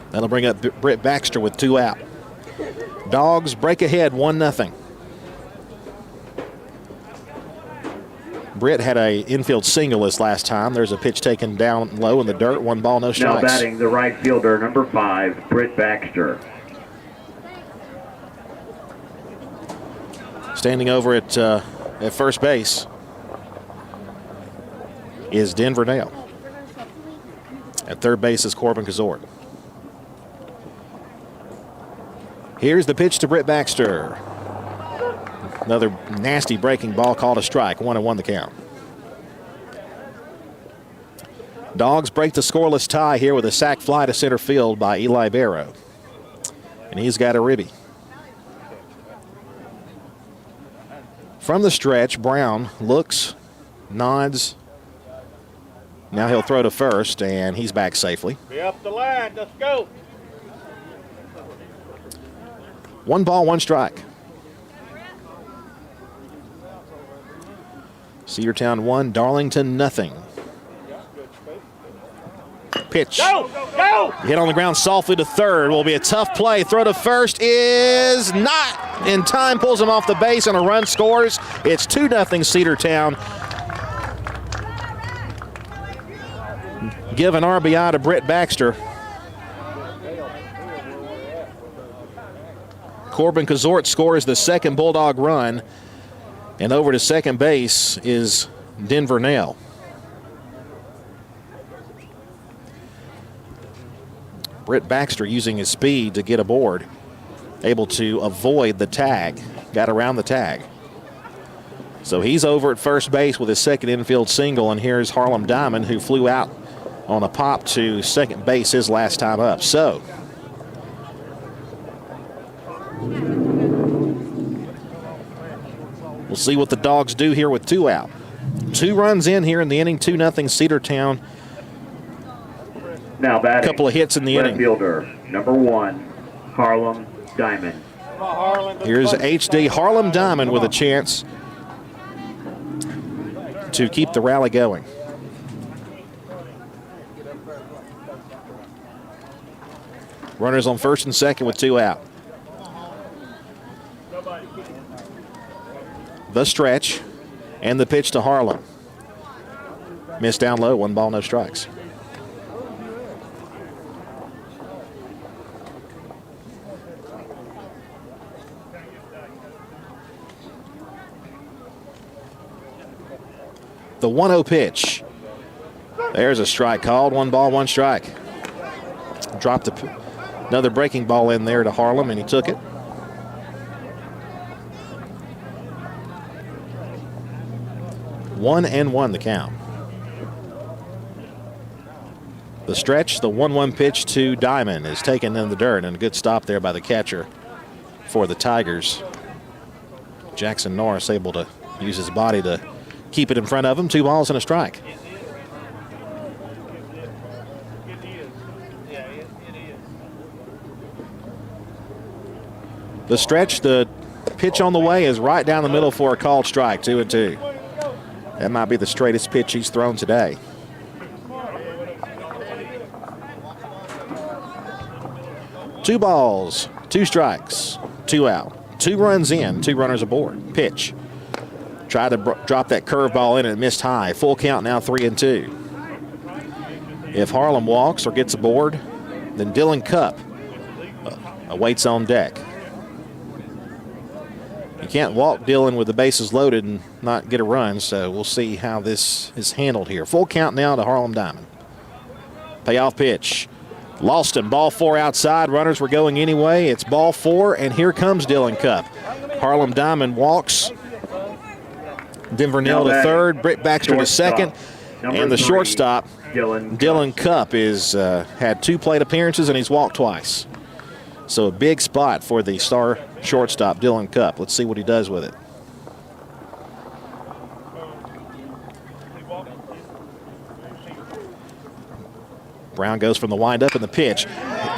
That'll bring up Britt Baxter with 2 out. Dogs break ahead 1-0. Britt had a infield single this last time. There's a pitch taken down low in the dirt. 1 ball, no strikes. Now batting the right fielder, number 5, Britt Baxter. Standing over at first base is Denver Nail. At third base is Corbin Gazort. Here's the pitch to Britt Baxter. Another nasty breaking ball called a strike. 1-1 the count. Dogs break the scoreless tie here with a sac fly to center field by Eli Barrow. And he's got a ribby. From the stretch, Brown looks, nods. Now he'll throw to first, and he's back safely. Be up the line. Let's go. 1 ball, 1 strike. Cedartown 1, Darlington 0. Pitch. Go, go. Hit on the ground softly to third. Will be a tough play. Throw to first is not in time. Pulls him off the base and a run scores. It's 2-0 Cedartown. Give an RBI to Britt Baxter. Corbin Kazort scores the second Bulldog run, and over to second base is Denver Nail. Britt Baxter using his speed to get aboard, able to avoid the tag, got around the tag. So he's over at first base with his second infield single, and here's Harlem Diamond, who flew out on a pop to second base his last time up. So we'll see what the Dogs do here with 2 out. 2 runs in here in the inning, 2-0 Cedartown. Now batting. A couple of hits in the inning. Fielder, number 1, Harlem Diamond. Here's HD Harlem Diamond with a chance to keep the rally going. Runners on first and second with 2 out. The stretch and the pitch to Harlem. Missed down low, 1 ball, no strikes. The 1-0 pitch. There's a strike called. 1 ball, 1 strike. Dropped another breaking ball in there to Harlem, and he took it. One and 1 the count. The stretch, the 1-1 pitch to Diamond is taken in the dirt, and a good stop there by the catcher for the Tigers. Jackson Norris able to use his body to keep it in front of him. 2 balls and a strike. The stretch, the pitch on the way is right down the middle for a called strike, 2-2. That might be the straightest pitch he's thrown today. Two balls, 2 strikes, 2 out. 2 runs in, 2 runners aboard. Pitch. Tried to drop that curveball in and missed high. Full count now, 3-2. If Harlem walks or gets aboard, then Dylan Cupp awaits on deck. You can't walk Dylan with the bases loaded and not get a run, so we'll see how this is handled here. Full count now to Harlem Diamond. Payoff pitch. Lost him. Ball 4 outside. Runners were going anyway. It's ball 4, and here comes Dylan Cupp. Harlem Diamond walks. Denver Nail to third, Britt Baxter to second, and the shortstop, Dylan Cupp, is had 2 plate appearances and he's walked twice. So a big spot for the star shortstop, Dylan Cupp. Let's see what he does with it. Brown goes from the windup and the pitch.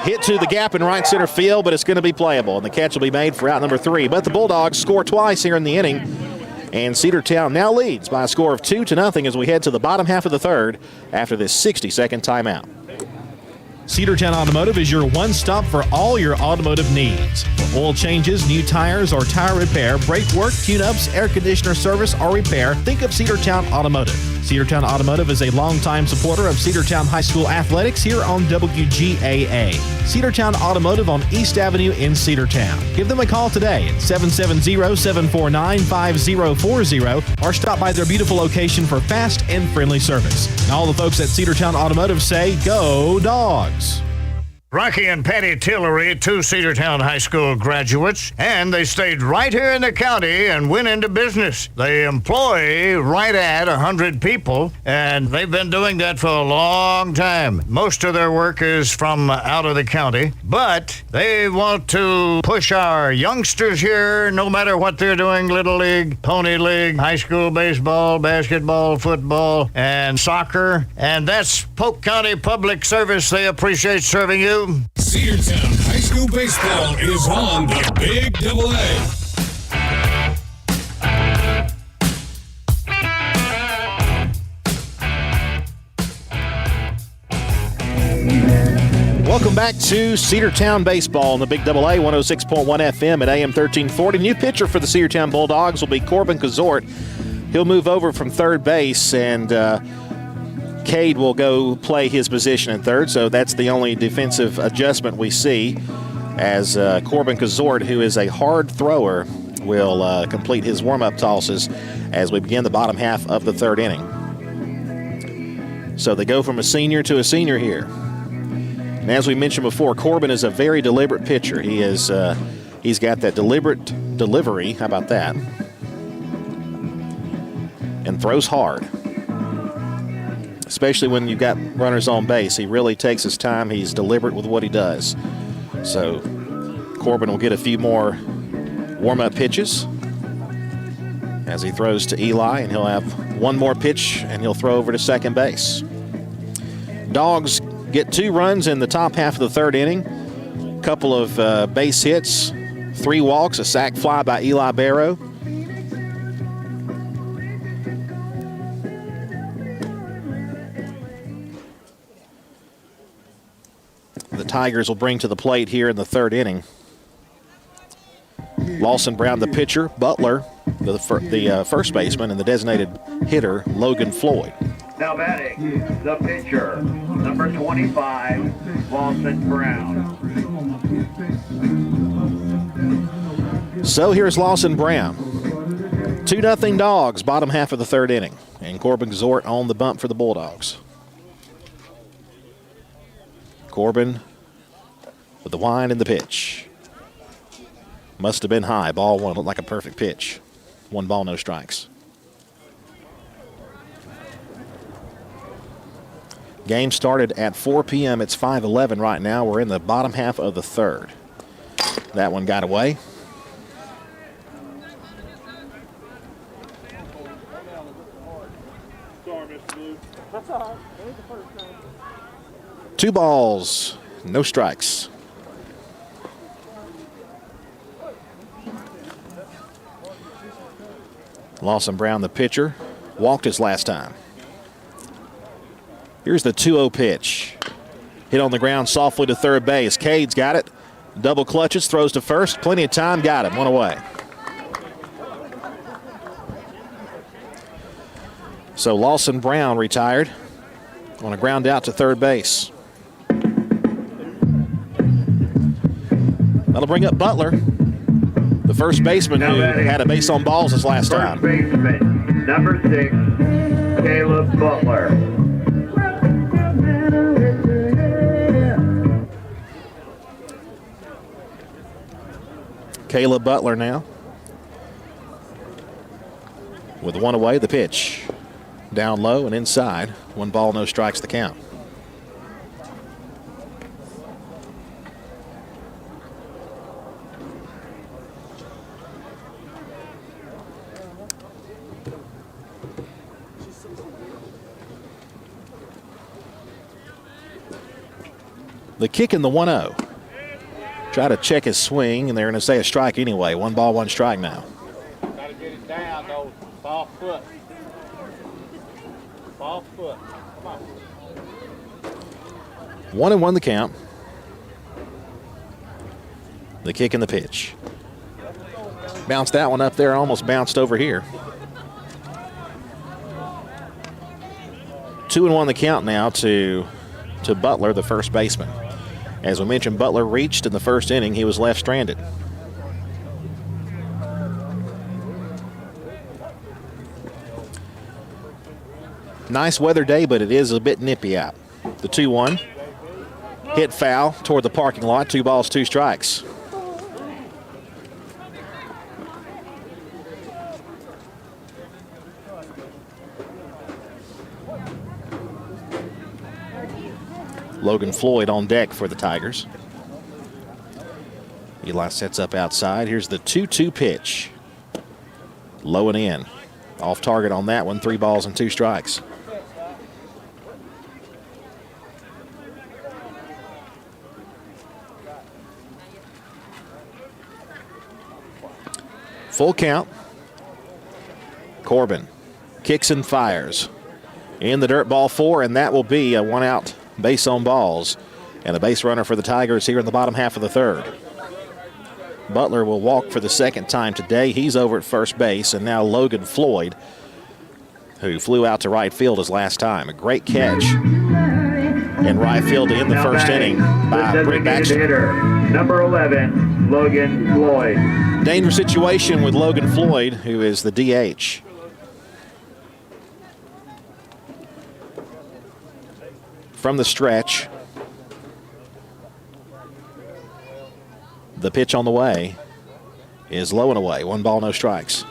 Hit to the gap in right center field, but it's going to be playable, and the catch will be made for out number 3. But the Bulldogs score twice here in the inning, and Cedartown now leads by a score of 2-0 as we head to the bottom half of the third after this 60-second timeout. Cedartown Automotive is your one-stop for all your automotive needs. Oil changes, new tires, or tire repair, brake work, tune-ups, air conditioner service, or repair, think of Cedartown Automotive. Cedartown Automotive is a longtime supporter of Cedartown High School athletics here on WGAA. Cedartown Automotive on East Avenue in Cedartown. Give them a call today at 770-749-5040 or stop by their beautiful location for fast and friendly service. And all the folks at Cedartown Automotive say, go Dogs! Rocky and Patty Tillery, 2 Cedartown High School graduates, and they stayed right here in the county and went into business. They employ right at 100 people, and they've been doing that for a long time. Most of their work is from out of the county, but they want to push our youngsters here, no matter what they're doing, Little League, Pony League, high school baseball, basketball, football, and soccer, and that's Polk County Public Service. They appreciate serving you. Cedartown High School Baseball is on the Big Double A. Welcome back to Cedartown Baseball on the Big Double A, 106.1 FM at AM 1340. New pitcher for the Cedartown Bulldogs will be Corbin Kazort. He'll move over from third base, and Cade will go play his position in third, so that's the only defensive adjustment we see. as Corbin Kazort, who is a hard thrower, will complete his warm-up tosses as we begin the bottom half of the third inning. So they go from a senior to a senior here. And as we mentioned before, Corbin is a very deliberate pitcher. He's got that deliberate delivery. How about that? And throws hard. Especially when you've got runners on base. He really takes his time. He's deliberate with what he does. So Corbin will get a few more warm-up pitches as he throws to Eli, and he'll have one more pitch, and he'll throw over to second base. Dogs get 2 runs in the top half of the third inning. A couple of base hits, 3 walks, a sac fly by Eli Barrow. The Tigers will bring to the plate here in the third inning. Lawson Brown, the pitcher, Butler, the first baseman, and the designated hitter, Logan Floyd. Now batting, the pitcher, number 25, Lawson Brown. So here's Lawson Brown. 2-0 Dogs, bottom half of the third inning. And Corbin Kazort on the bump for the Bulldogs. Corbin with the wind and the pitch. Must have been high. Ball 1 looked like a perfect pitch. 1 ball, no strikes. Game started at 4 p.m. It's 5:11 right now. We're in the bottom half of the third. That one got away. Two balls, no strikes. Lawson Brown, the pitcher, walked his last time. Here's the 2-0 pitch. Hit on the ground softly to third base. Cade's got it. Double clutches, throws to first. Plenty of time, got him. 1 away. So Lawson Brown retired on a ground out to third base. That'll bring up Butler, the first baseman who had a base on balls his last time. First baseman, number 6, Caleb Butler. Caleb Butler now. With 1 away, the pitch. Down low and inside. 1 ball, no strikes, the count. The kick in the 1-0. Try to check his swing, and they're going to say a strike anyway. 1 ball, 1 strike now. Got to get it down, though. Soft foot. Soft foot. Come on. 1-1 the count. The kick and the pitch. Bounced that one up there, almost bounced over here. 2-1 the count now to Butler, the first baseman. As we mentioned, Butler reached in the first inning. He was left stranded. Nice weather day, but it is a bit nippy out. The 2-1. Hit foul toward the parking lot. 2 balls, 2 strikes. Logan Floyd on deck for the Tigers. Eli sets up outside. Here's the 2-2 pitch. Low and in. Off target on that one. 3 balls and 2 strikes. Full count. Corbin kicks and fires. In the dirt, ball 4, and that will be a 1 out. Base on balls, and a base runner for the Tigers here in the bottom half of the third. Butler will walk for the second time today. He's over at first base, and now Logan Floyd, who flew out to right field his last time. A great catch. And in right field to end the Now first batting, inning by the Britt designated Baxter. hitter, number 11, Logan Floyd. Dangerous situation with Logan Floyd, who is the DH. From the stretch, the pitch on the way is low and away. 1 ball, no strikes.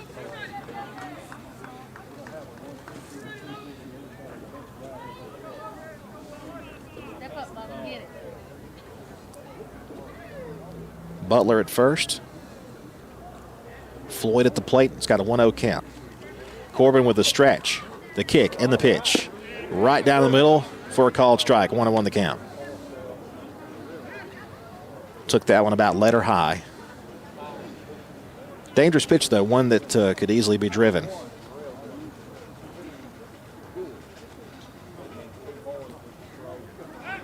Butler at first. Floyd at the plate. It's got a 1-0 count. Corbin with the stretch, the kick, and the pitch. Right down the middle for a called strike. 1-1 the count. Took that one about letter high. Dangerous pitch, though. One that could easily be driven.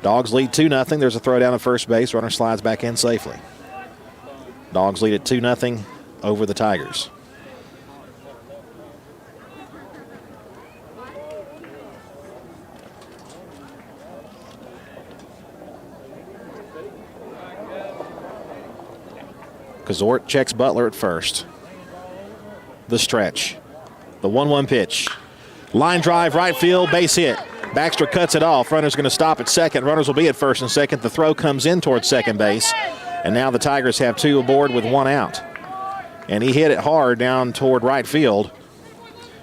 Dogs lead 2-0. There's a throw down at first base. Runner slides back in safely. Dogs lead at 2-0 over the Tigers. Kazort checks Butler at first. The stretch. The 1-1 pitch. Line drive, right field, base hit. Baxter cuts it off. Runner's going to stop at second. Runners will be at first and second. The throw comes in towards second base. And now the Tigers have 2 aboard with 1 out. And he hit it hard down toward right field.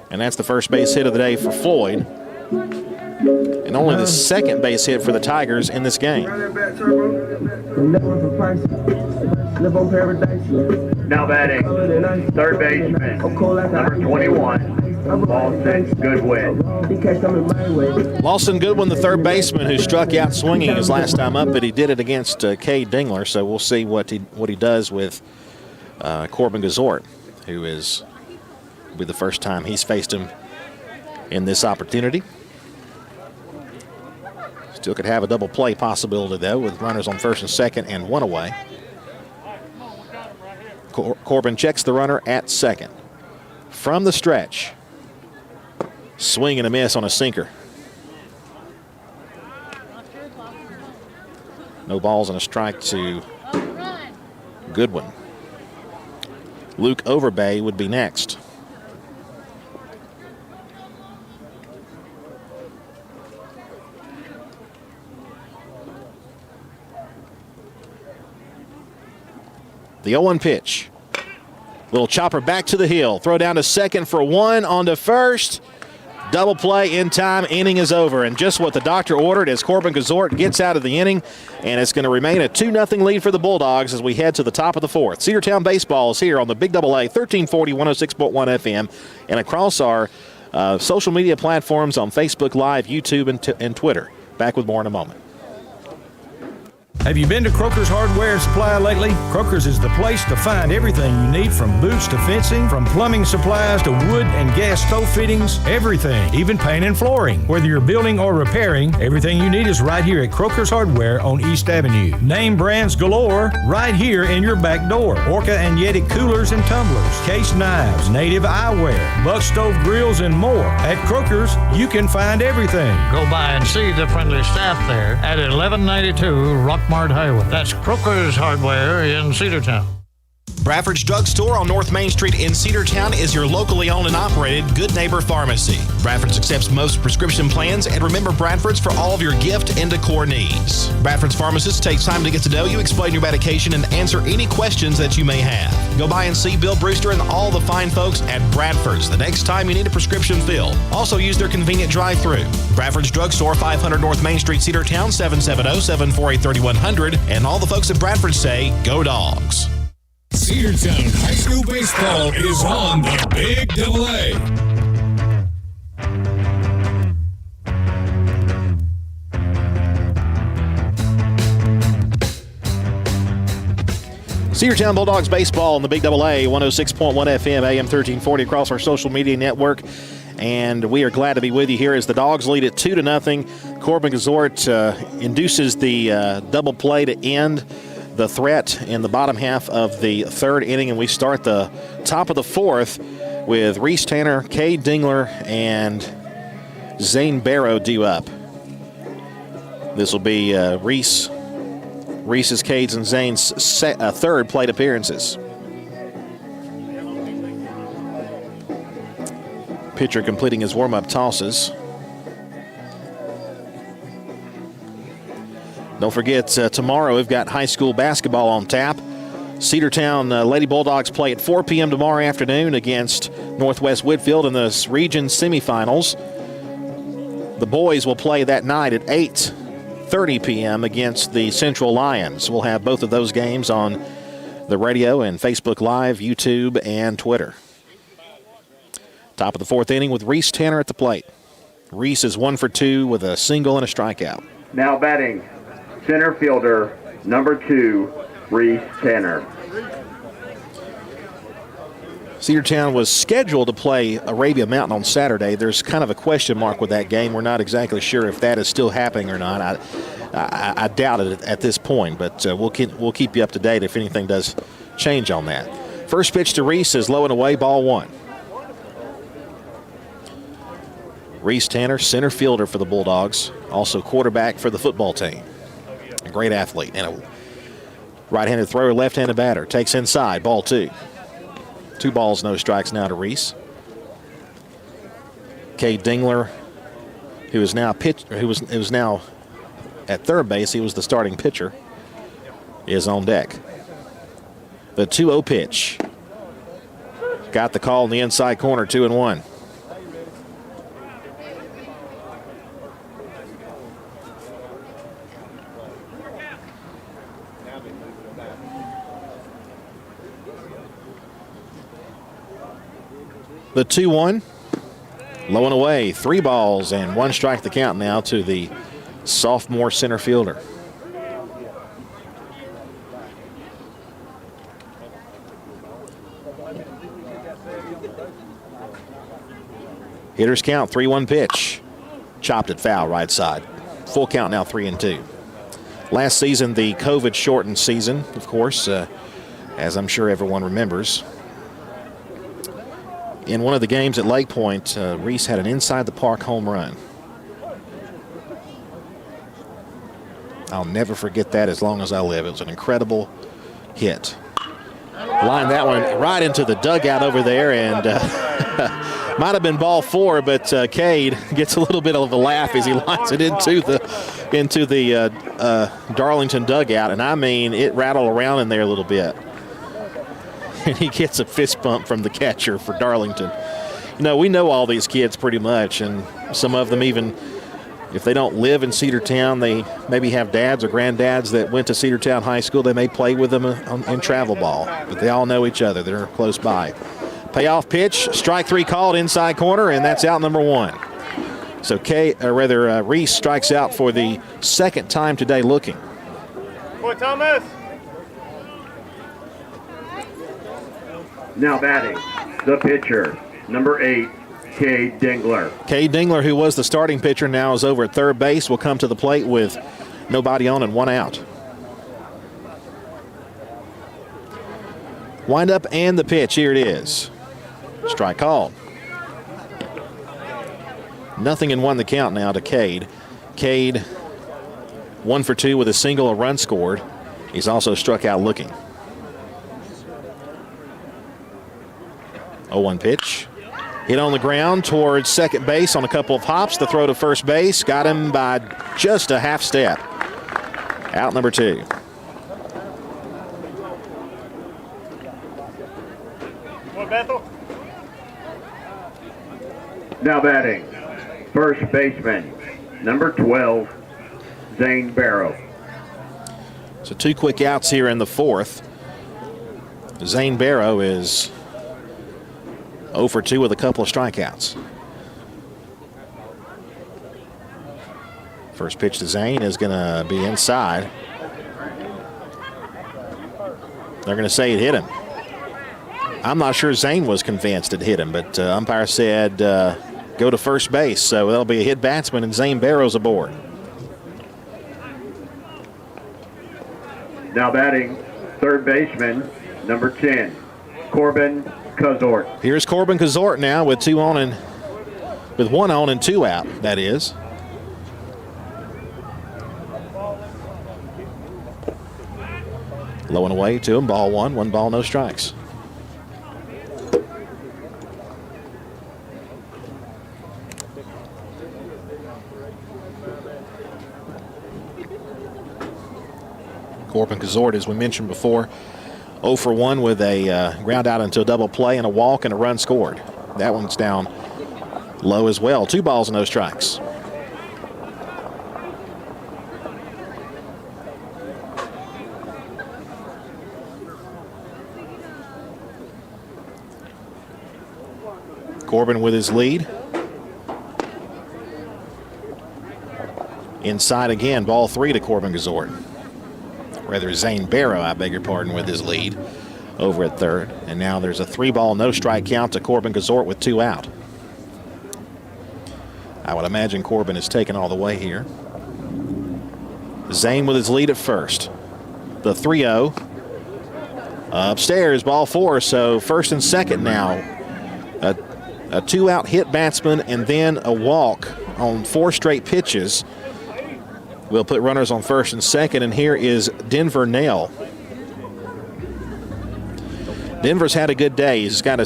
And that's the first base hit of the day for Floyd. And only the second base hit for the Tigers in this game. Now batting, third baseman, number 21, Lawson Goodwin. Lawson Goodwin, the third baseman, who struck out swinging his last time up, but he did it against Cade Dingler. So we'll see what he does with Corbin Gazort, who will be the first time he's faced him in this opportunity. Still could have a double play possibility, though, with runners on first and second and 1 away. Corbin checks the runner at second. From the stretch, swing and a miss on a sinker. No balls and a strike to Goodwin. Luke Overbay would be next. The 0-1 pitch. Little chopper back to the hill. Throw down to second for 1, on to first. Double play in time. Inning is over. And just what the doctor ordered as Corbin Gazort gets out of the inning. And it's going to remain a 2-0 lead for the Bulldogs as we head to the top of the 4th. Cedartown Baseball is here on the Big AA, 1340, 106.1 FM. And across our social media platforms on Facebook Live, YouTube, and Twitter. Back with more in a moment. Have you been to Croker's Hardware Supply lately? Croker's is the place to find everything you need, from boots to fencing, from plumbing supplies to wood and gas stove fittings, everything, even paint and flooring. Whether you're building or repairing, everything you need is right here at Croker's Hardware on East Avenue. Name brands galore right here in your back door. Orca and Yeti coolers and tumblers, case knives, native eyewear, buck stove grills, and more. At Croker's, you can find everything. Go by and see the friendly staff there at 1192 Rockmart Highway. That's Croker's Hardware in Cedartown. Bradford's Drug Store on North Main Street in Cedartown is your locally owned and operated Good Neighbor Pharmacy. Bradford's accepts most prescription plans, and remember Bradford's for all of your gift and decor needs. Bradford's pharmacist takes time to get to know you, explain your medication, and answer any questions that you may have. Go by and see Bill Brewster and all the fine folks at Bradford's the next time you need a prescription filled. Also use their convenient drive-thru. Bradford's Drug Store, 500 North Main Street, Cedartown, 770-748-3100. And all the folks at Bradford say, go Dogs. Cedartown High School Baseball is on the Big AA. Cedartown Bulldogs baseball on the Big AA, 106.1 FM, AM 1340 across our social media network. And we are glad to be with you here as the Dogs lead it 2-0. Corbin Gazort induces the double play to end the threat in the bottom half of the 3rd inning, and we start the top of the 4th with Reese Tanner, Cade Dingler, and Zane Barrow due up. This will be Reese's, Cade's, and Zane's third plate appearances. Pitcher completing his warm-up tosses. Don't forget, tomorrow we've got high school basketball on tap. Cedartown Lady Bulldogs play at 4 p.m. tomorrow afternoon against Northwest Whitfield in the region semifinals. The boys will play that night at 8:30 p.m. against the Central Lions. We'll have both of those games on the radio and Facebook Live, YouTube, and Twitter. Top of the fourth inning with Reese Tanner at the plate. Reese is 1 for 2 with a single and a strikeout. Now batting, center fielder, number 2, Reese Tanner. Cedartown was scheduled to play Arabia Mountain on Saturday. There's kind of a question mark with that game. We're not exactly sure if that is still happening or not. I doubt it at this point, but we'll keep you up to date if anything does change on that. First pitch to Reese is low and away, ball 1. Reese Tanner, center fielder for the Bulldogs, also quarterback for the football team. A great athlete and a right-handed thrower, left-handed batter. Takes inside, ball 2. 2 balls, no strikes now to Reese. Cade Dingler, who is now at third base, he was the starting pitcher, is on deck. The 2-0 pitch. Got the call in the inside corner, 2-1. The 2-1, low and away, 3 balls and 1 strike the count now to the sophomore center fielder. Hitters count, 3-1 pitch. Chopped it foul, right side. Full count now, 3-2. Last season, the COVID-shortened season, of course, as I'm sure everyone remembers. In one of the games at Lake Point, Reese had an inside-the-park home run. I'll never forget that as long as I live. It was an incredible hit. Lined that one right into the dugout over there, and might have been ball 4, but Cade gets a little bit of a laugh as he lines it into the Darlington dugout, and I mean, it rattled around in there a little bit. And he gets a fist bump from the catcher for Darlington. You know, we know all these kids pretty much, and some of them even, if they don't live in Cedartown, they maybe have dads or granddads that went to Cedartown High School. They may play with them in travel ball, but they all know each other. They're close by. Payoff pitch, strike 3 called, inside corner, and that's out number 1. So Reese strikes out for the second time today looking. Boy, Thomas. Now batting, the pitcher, number 8, Cade Dingler. Cade Dingler, who was the starting pitcher, now is over at third base, will come to the plate with nobody on and 1 out. Wind up and the pitch, here it is. Strike called. 0-1 the count now to Cade. Cade 1 for 2 with a single, a run scored. He's also struck out looking. 0-1 pitch. Hit on the ground towards second base on a couple of hops. The throw to first base got him by just a half step. Out number 2. Now batting, first baseman, number 12, Zane Barrow. So 2 quick outs here in the 4th. Zane Barrow is 0 for 2 with a couple of strikeouts. First pitch to Zane is going to be inside. They're going to say it hit him. I'm not sure Zane was convinced it hit him, but umpire said go to first base. So that'll be a hit batsman, and Zane Barrow's aboard. Now batting, third baseman, number 10, Corbin Cazort. Here's Corbin Cazort now with 1 on and 2 out, that is. Low and away to him, ball one, 1 ball, no strikes. Corbin Kazort, as we mentioned before, 0 for 1 with a ground out into a double play and a walk and a run scored. That one's down low as well. 2 balls, no strikes. Corbin with his lead. Inside again, ball 3 to Corbin Kazort. Rather, Zane Barrow, I beg your pardon, with his lead over at third. And now there's a 3 ball, no strike count to Corbin Kazort with 2 out. I would imagine Corbin is taken all the way here. Zane with his lead at first. The 3-0. Upstairs, ball 4, so first and second now. A 2-out hit batsman and then a walk on 4 straight pitches. We'll put runners on first and second, and here is Denver Nail. Denver's had a good day. He's got a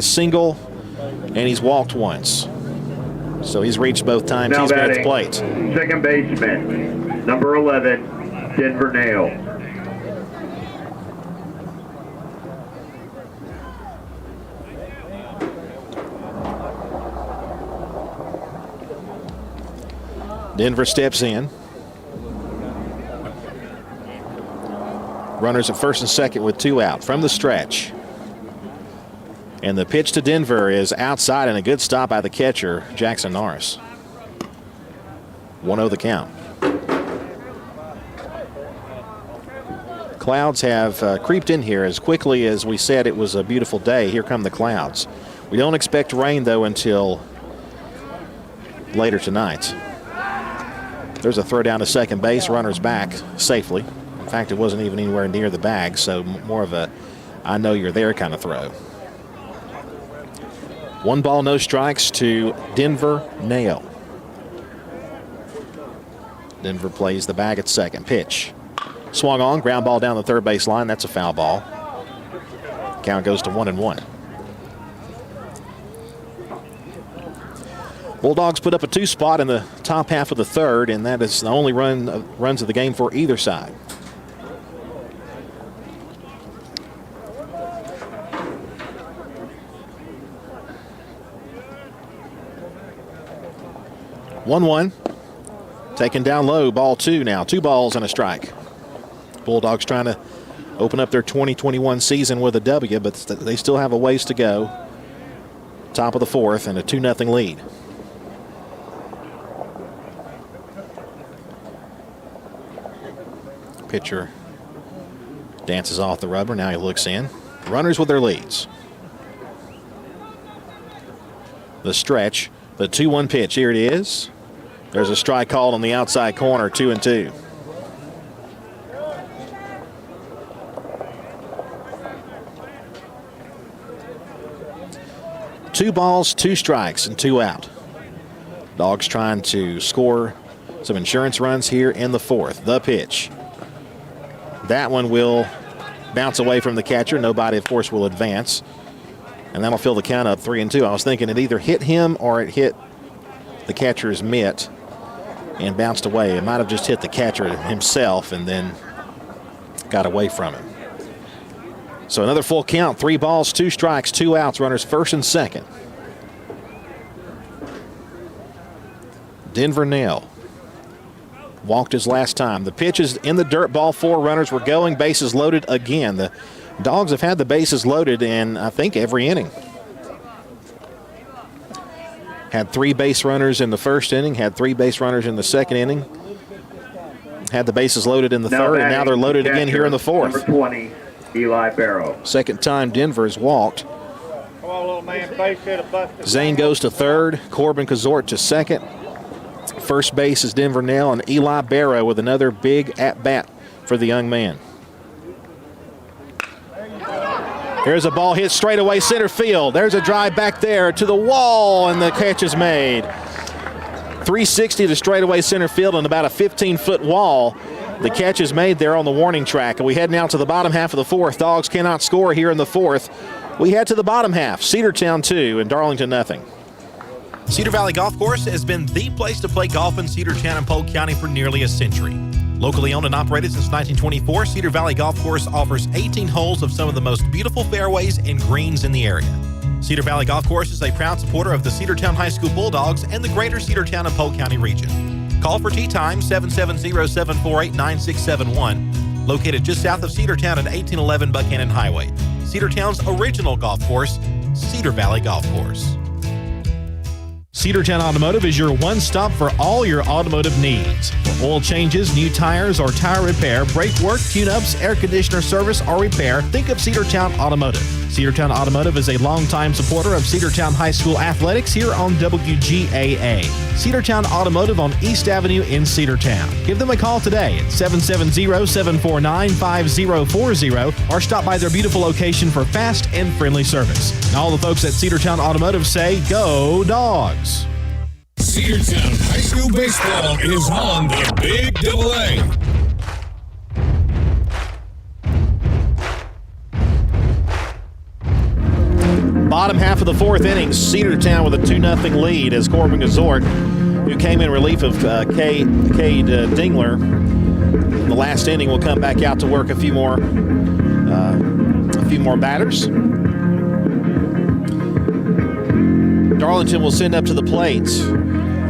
single, and he's walked once. So he's reached both times Now he's been at the batting, plate. Second baseman, number 11, Denver Nail. Denver steps in. Runners at first and second with 2 out from the stretch. And the pitch to Denver is outside, and a good stop by the catcher, Jackson Norris. 1-0 the count. Clouds have creeped in here as quickly as we said it was a beautiful day. Here come the clouds. We don't expect rain, though, until later tonight. There's a throw down to second base, runners back safely. In fact, it wasn't even anywhere near the bag, so more of a I know you're there kind of throw. 1 ball, no strikes to Denver Nail. Denver plays the bag at second. Pitch. Swung on, ground ball down the third base line. That's a foul ball. Count goes to 1-1. Bulldogs put up a 2 spot in the top half of the third, and that is the only runs of the game for either side. One, taken down low, ball 2 now. 2 balls and a strike. Bulldogs trying to open up their 2021 season with a W, but they still have a ways to go. Top of the 4th and a 2-0 lead. Pitcher dances off the rubber. Now he looks in. Runners with their leads. The stretch. The 2-1 pitch. Here it is. There's a strike called on the outside corner. 2-2. Two balls, 2 strikes, and 2 out. Dogs trying to score some insurance runs here in the 4th. The pitch. That one will bounce away from the catcher. Nobody, of course, will advance. And that'll fill the count up 3-2. I was thinking it either hit him or it hit the catcher's mitt and bounced away. It might have just hit the catcher himself and then got away from him. So another full count. 3 balls, 2 strikes, 2 outs. Runners first and second. Denver Nail walked his last time. The pitch is in the dirt, ball 4. Runners were going, bases loaded again. The Dogs have had the bases loaded in, I think, every inning. Had 3 base runners in the first inning, had 3 base runners in the second inning. Had the bases loaded in the third, and now they're loaded again here in the 4th. Number 20, Eli Barrow. Second time Denver's walked. Come on, little man, base hit a busted. Zane goes to third, Corbin Kazort to second. First base is Denver Nail, and Eli Barrow with another big at-bat for the young man. Here's a ball hit straight away center field. There's a drive back there to the wall, and the catch is made. 360 to straightaway center field and about a 15-foot wall. The catch is made there on the warning track, and we head now to the bottom half of the fourth. Dogs cannot score here in the fourth. We head to the bottom half. Cedartown 2 and Darlington nothing. Cedar Valley Golf Course has been the place to play golf in Cedartown and Polk County for nearly a century. Locally owned and operated since 1924, Cedar Valley Golf Course offers 18 holes of some of the most beautiful fairways and greens in the area. Cedar Valley Golf Course is a proud supporter of the Cedartown High School Bulldogs and the greater Cedartown and Polk County region. Call for tee time 770-748-9671, located just south of Cedartown at 1811 Buchanan Highway. Cedartown's original golf course, Cedar Valley Golf Course. Cedartown Automotive is your one-stop for all your automotive needs. For oil changes, new tires, or tire repair, brake work, tune-ups, air conditioner service, or repair, think of Cedartown Automotive. Cedartown Automotive is a longtime supporter of Cedartown High School athletics here on WGAA. Cedartown Automotive on East Avenue in Cedartown. Give them a call today at 770-749-5040 or stop by their beautiful location for fast and friendly service. And all the folks at Cedartown Automotive say, go Dogs! Cedartown High School Baseball is on the Big Double A. Bottom half of the fourth inning, Cedartown with a 2-0 lead as Corbin Gazort, who came in relief of Cade Dingler in the last inning, will come back out to work a few more batters. Darlington will send up to the plate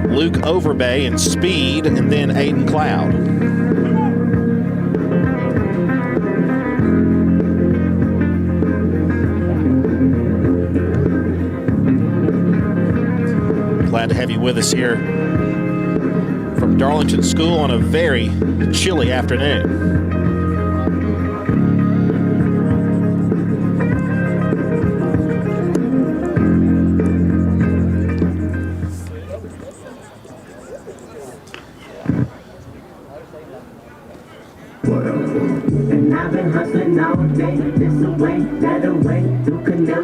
Luke Overbay in speed, and then Aiden Cloud. Glad to have you with us here from Darlington School on a very chilly afternoon.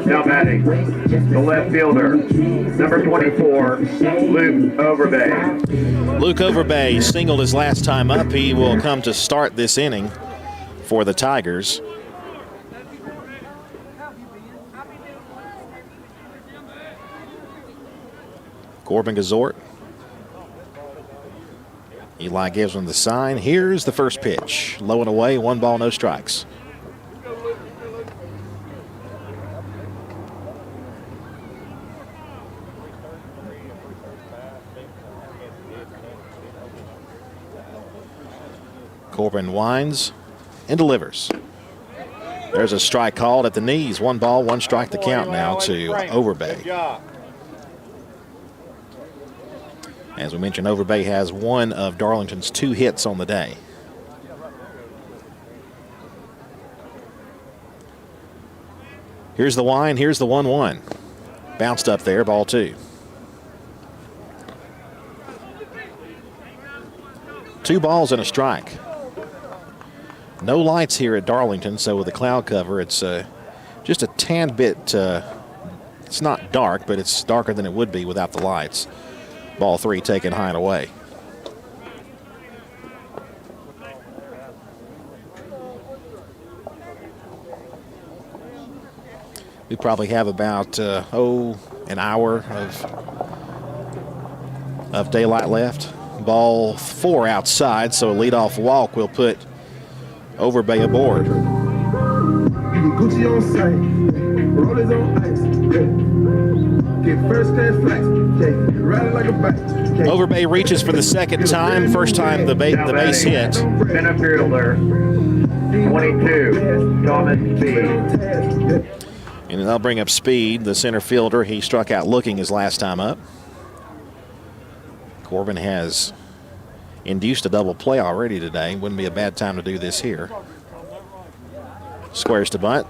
Now batting, the left fielder, number 24, Luke Overbay. Luke Overbay singled his last time up. He will come to start this inning for the Tigers. Corbin Gazort. Eli gives him the sign. Here's the first pitch. Low and away, 1 ball, no strikes. Corbin winds and delivers. There's a strike called at the knees. 1 ball, 1 strike to count now to Overbay. As we mentioned, Overbay has one of Darlington's 2 hits on the day. Here's the wind, here's the 1-1. Bounced up there, ball 2. 2 balls and a strike. No lights here at Darlington, so with the cloud cover, it's just a tad bit, it's not dark, but it's darker than it would be without the lights. Ball 3 taken high and away. We probably have about, an hour of daylight left. Ball 4 outside, so a leadoff walk will put Overbay aboard. Gucci on sight, rollers on ice, get first class flights, ride like a bike. Overbay reaches for the second time, first time the base hit. Center fielder, 22, Thomas Speed. And that'll bring up Speed, the center fielder. He struck out looking his last time up. Corbin has induced a double play already today. Wouldn't be a bad time to do this here. Squares to bunt.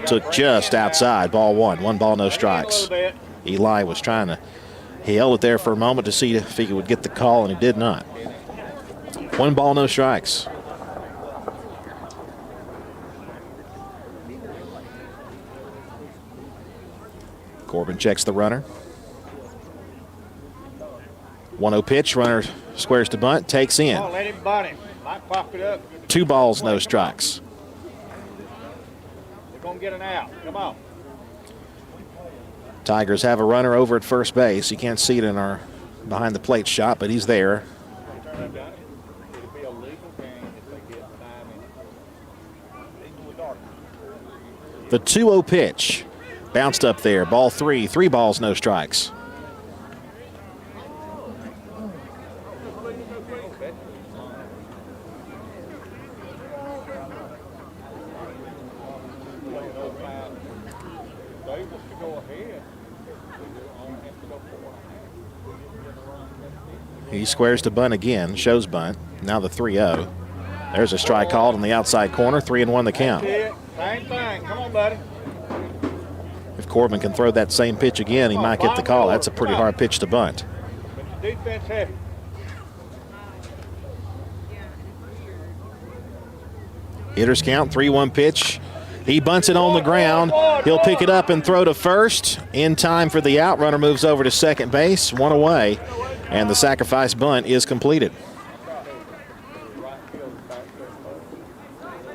Took just outside, ball 1. 1 ball, no strikes. Eli was trying to, he held it there for a moment to see if he would get the call, and he did not. 1 ball, no strikes. Corbin checks the runner. 1-0 pitch, runner squares to bunt, takes in. Come on, let him bunt him. Might pop it up. 2 balls, no strikes. We're going to get an out. Come on. Tigers have a runner over at first base. You can't see it in our behind the plate shot, but he's there. The 2-0 pitch bounced up there. Ball 3. 3 balls, no strikes. He squares to bunt again, shows bunt. Now the 3-0. There's a strike called in the outside corner, 3-1 the count. Same thing. Come on, buddy. If Corbin can throw that same pitch again, he might get the call. That's a pretty hard pitch to bunt. Defense heavy. Hitters count, 3-1 pitch. He bunts it on the ground. He'll pick it up and throw to first. In time for the out. Runner moves over to second base, 1 away. And the sacrifice bunt is completed.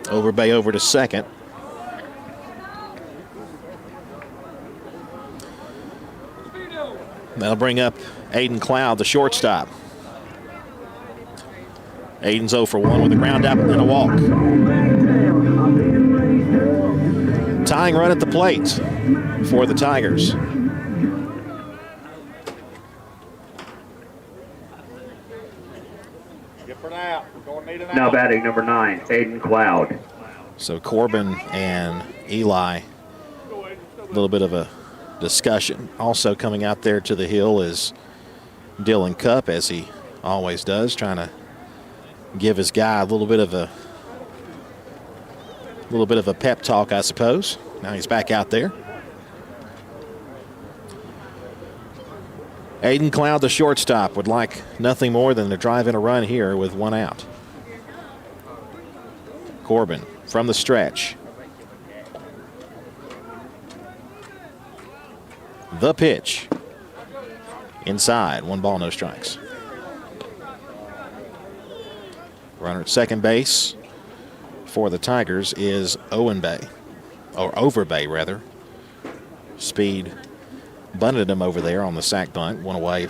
Overbay over to second. That'll bring up Aiden Cloud, the shortstop. Aiden's 0 for 1 with a ground out and a walk. Tying run at the plate for the Tigers. Now batting number 9, Aiden Cloud. So Corbin and Eli, a little bit of a discussion. Also coming out there to the hill is Dylan Cupp, as he always does, trying to give his guy a little bit of a pep talk, I suppose. Now he's back out there. Aiden Cloud, the shortstop, would like nothing more than to drive in a run here with 1 out. Corbin from the stretch. The pitch. Inside, 1 ball, no strikes. Runner at second base for the Tigers is Overbay. Speed bunted him over there on the sac bunt. 1 away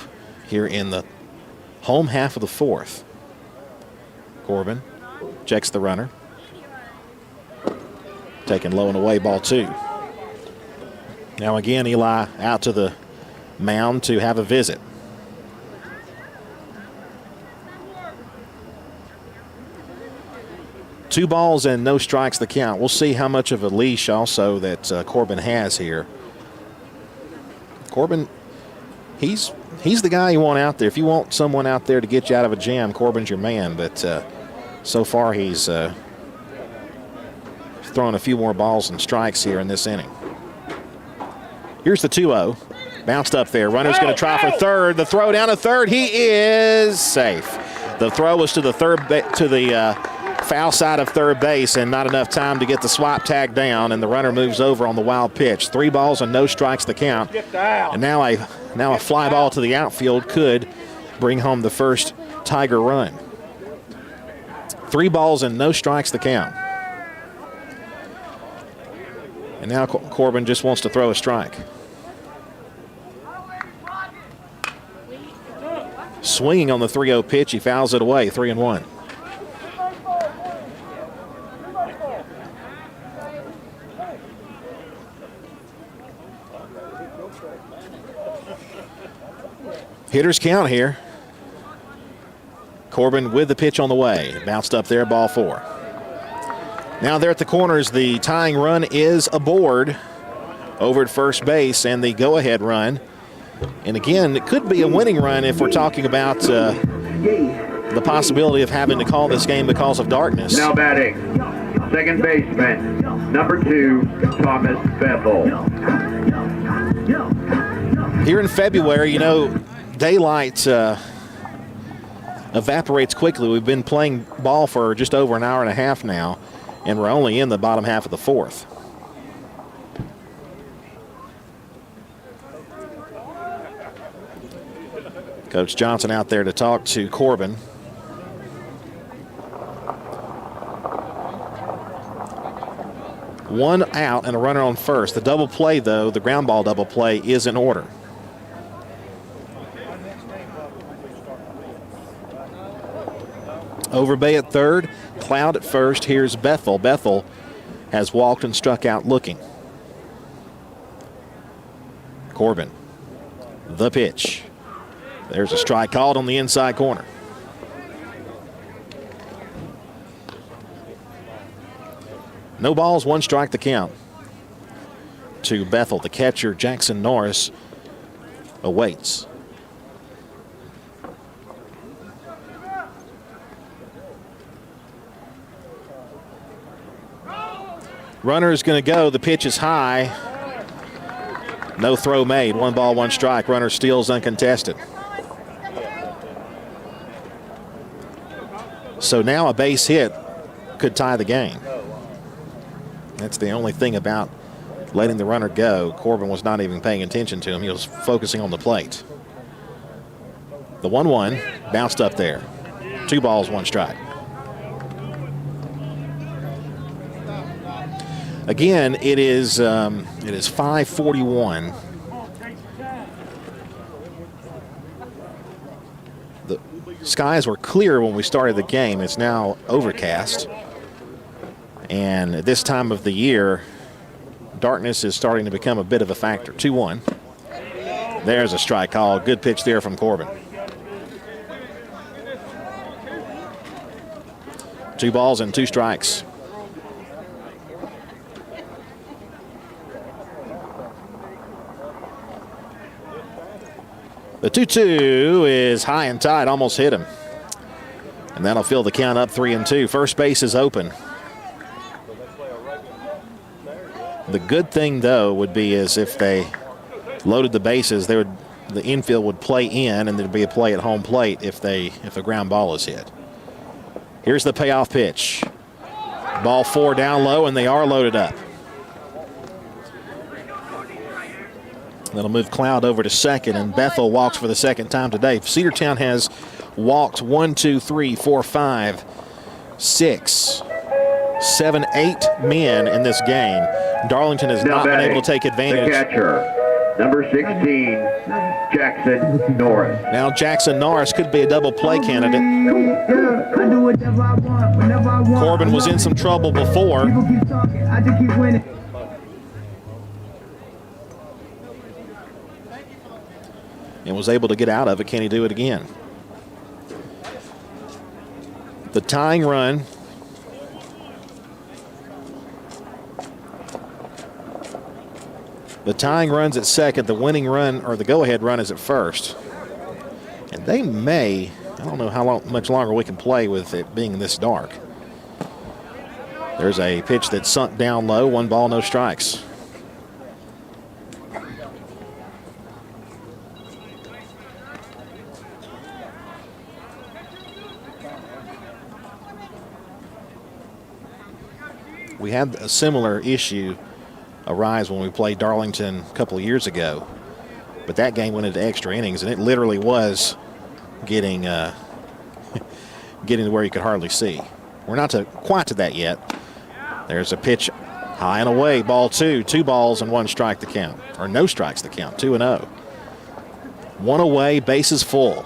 here in the home half of the 4th. Corbin checks the runner. Taken low and away, ball 2. Now again, Eli out to the mound to have a visit. Two balls and no strikes the count. We'll see how much of a leash also that Corbin has here. Corbin, he's the guy you want out there. If you want someone out there to get you out of a jam, Corbin's your man. But so far he's throwing a few more balls and strikes here in this inning. Here's the 2-0. Bounced up there. Runner's going to try for third. The throw down to third. He is safe. The throw was to the foul side of third base, and not enough time to get the swap tag down, and the runner moves over on the wild pitch. 3 balls and no strikes the count. And now a fly ball to the outfield could bring home the first Tiger run. 3 balls and no strikes the count. And now Corbin just wants to throw a strike. Swinging on the 3-0 pitch, he fouls it away, 3-1. Hitters count here. Corbin with the pitch on the way. Bounced up there, ball 4. Now there at the corners, the tying run is aboard over at first base, and the go-ahead run. And again, it could be a winning run if we're talking about the possibility of having to call this game because of darkness. Now batting, second baseman, number 2, Thomas Bethel. Here in February, you know, daylight evaporates quickly. We've been playing ball for just over an hour and a half now, and we're only in the bottom half of the 4th. Coach Johnson out there to talk to Corbin. One out and a runner on first. The double play, though, the ground ball double play, is in order. Overbay at third, Cloud at first. Here's Bethel. Bethel has walked and struck out looking. Corbin, the pitch. There's a strike called on the inside corner. No balls, one strike the count to Bethel. The catcher, Jackson Norris, awaits. Runner is going to go. The pitch is high. No throw made. 1 ball, 1 strike. Runner steals uncontested. So now a base hit could tie the game. That's the only thing about letting the runner go. Corbin was not even paying attention to him. He was focusing on the plate. The 1-1 bounced up there. 2 balls, 1 strike. Again, it is 5:41. The skies were clear when we started the game. It's now overcast. And at this time of the year, darkness is starting to become a bit of a factor. 2-1. There's a strike call. Good pitch there from Corbin. 2 balls and 2 strikes. The 2-2 is high and tight, almost hit him. And that'll fill the count up 3-2. First base is open. The good thing, though, would be is if they loaded the bases, the infield would play in, and there'd be a play at home plate if a ground ball is hit. Here's the payoff pitch. Ball 4 down low, and they are loaded up. That'll move Cloud over to second, and Bethel walks for the second time today. Cedartown has walked 1, 2, 3, 4, 5, 6, 7, 8 men in this game. Darlington has not been able to take advantage. The catcher, number 16, Jackson Norris. Now Jackson Norris could be a double play candidate. Corbin was in some trouble before. And was able to get out of it. Can he do it again? The tying run. The tying run's at second. The winning run, or the go-ahead run, is at first. And they may, I don't know how much longer we can play with it being this dark. There's a pitch that sunk down low. 1 ball, no strikes. We had a similar issue arise when we played Darlington a couple of years ago, but that game went into extra innings, and it literally was getting to where you could hardly see. We're not quite to that yet. There's a pitch high and away, ball 2. 2 balls and 1 strike the count, or no strikes the count, 2-0. 1 away, bases full.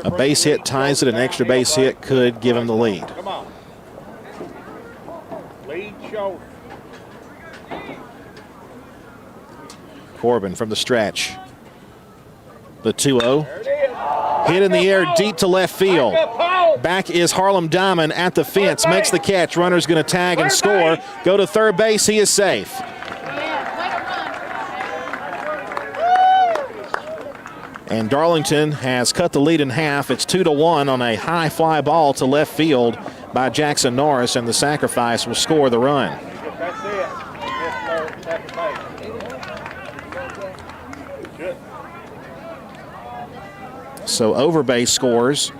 A base hit ties it, an extra base hit could give him the lead. Come on. Lead shoulder. Corbin from the stretch. The 2-0. Hit in the air deep to left field. Back is Harlem Diamond at the fence. Makes the catch. Runner's going to tag and score. Go to third base. He is safe. And Darlington has cut the lead in half. It's 2-1 on a high fly ball to left field by Jackson Norris, and the sacrifice will score the run. So over base scores.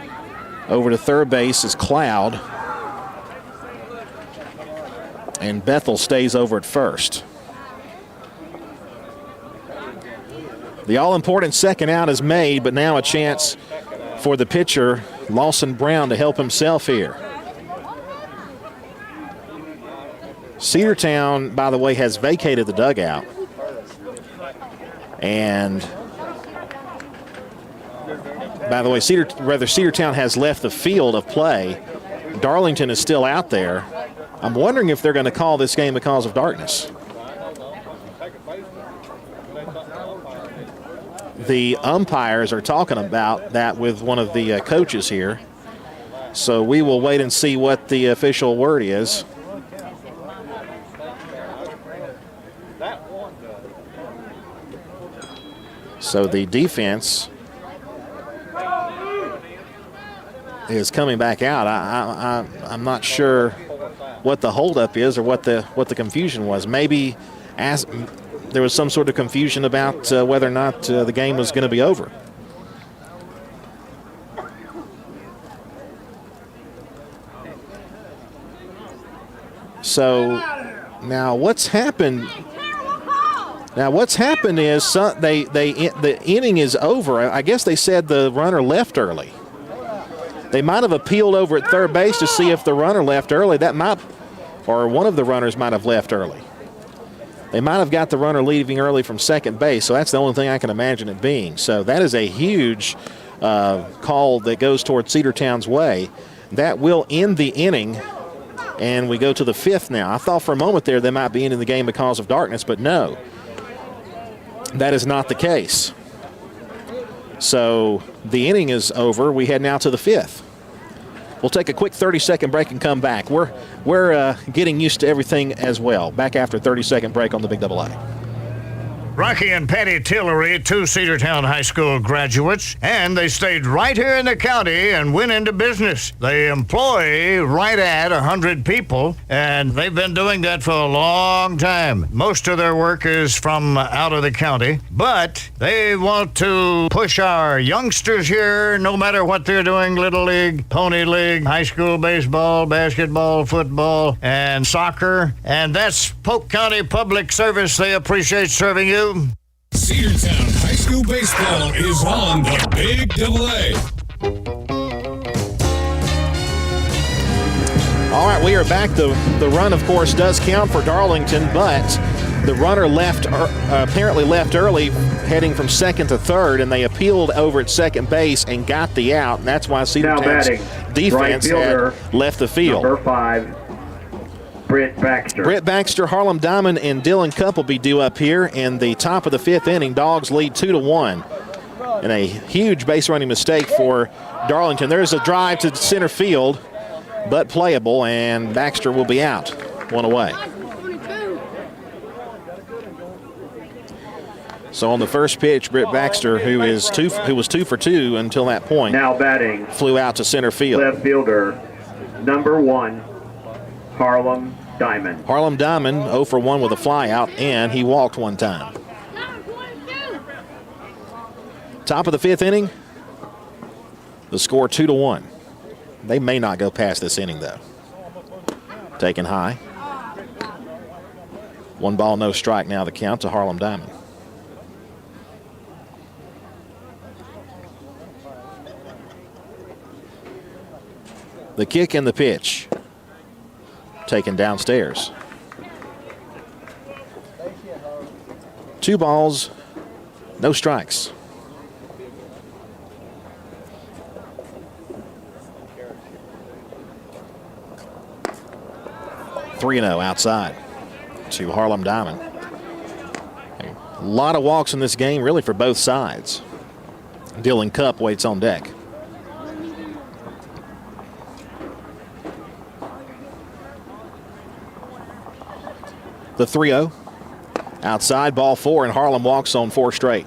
Over to third base is Cloud. And Bethel stays over at first. The all-important second out is made, but now a chance for the pitcher, Lawson Brown, to help himself here. Cedartown, by the way, has vacated the dugout. And, by the way, Cedartown has left the field of play. Darlington is still out there. I'm wondering if they're going to call this game because of darkness. The umpires are talking about that with one of the coaches here. So we will wait and see what the official word is. So the defense is coming back out. I'm not sure what the holdup is or what the confusion was. Maybe there was some sort of confusion about whether or not the game was going to be over. So now what's happened? Now what's happened is the inning is over. I guess they said the runner left early. They might have appealed over at third base to see if the runner left early. Or one of the runners might have left early. They might have got the runner leaving early from second base, so that's the only thing I can imagine it being. So that is a huge call that goes towards Cedartown's way. That will end the inning, and we go to the fifth now. I thought for a moment there they might be ending the game because of darkness, but no. That is not the case. So the inning is over. We head now to the fifth. We'll take a quick 30-second break and come back. We're getting used to everything as well. Back after a 30-second break on the Big Double A. Rocky and Patty Tillery, two Cedartown High School graduates, and they stayed right here in the county and went into business. They employ right at 100 people, and they've been doing that for a long time. Most of their work is from out of the county, but they want to push our youngsters here, no matter what they're doing, Little League, Pony League, high school baseball, basketball, football, and soccer, and that's Polk County Public Service. They appreciate serving you. Cedartown High School Baseball is on the Big Double A. All right, we are back. The run, of course, does count for Darlington, but the runner apparently left early, heading from second to third, and they appealed over at second base and got the out, and that's why Cedartown's defense had left the field. Number 5. Britt Baxter, Harlem Diamond, and Dylan Cupp will be due up here in the top of the fifth inning. Dogs lead 2-1. And a huge base running mistake for Darlington. There's a drive to center field, but playable, and Baxter will be out. One away. So on the first pitch, Britt Baxter, who was 2 for 2 until that point, now batting, flew out to center field. Left fielder, number 1, Harlem Diamond. Harlem Diamond 0 for 1 with a fly out, and he walked one time. Top of the fifth inning, the score 2-1. They may not go past this inning, though. Taken high. 1 ball, no strike now the count to Harlem Diamond. The kick and the pitch. Taken downstairs. 2 balls, no strikes. 3-0 outside to Harlem Diamond. A lot of walks in this game, really, for both sides. Dylan Cupp waits on deck. The 3-0. Outside, ball 4, and Harlem walks on 4 straight.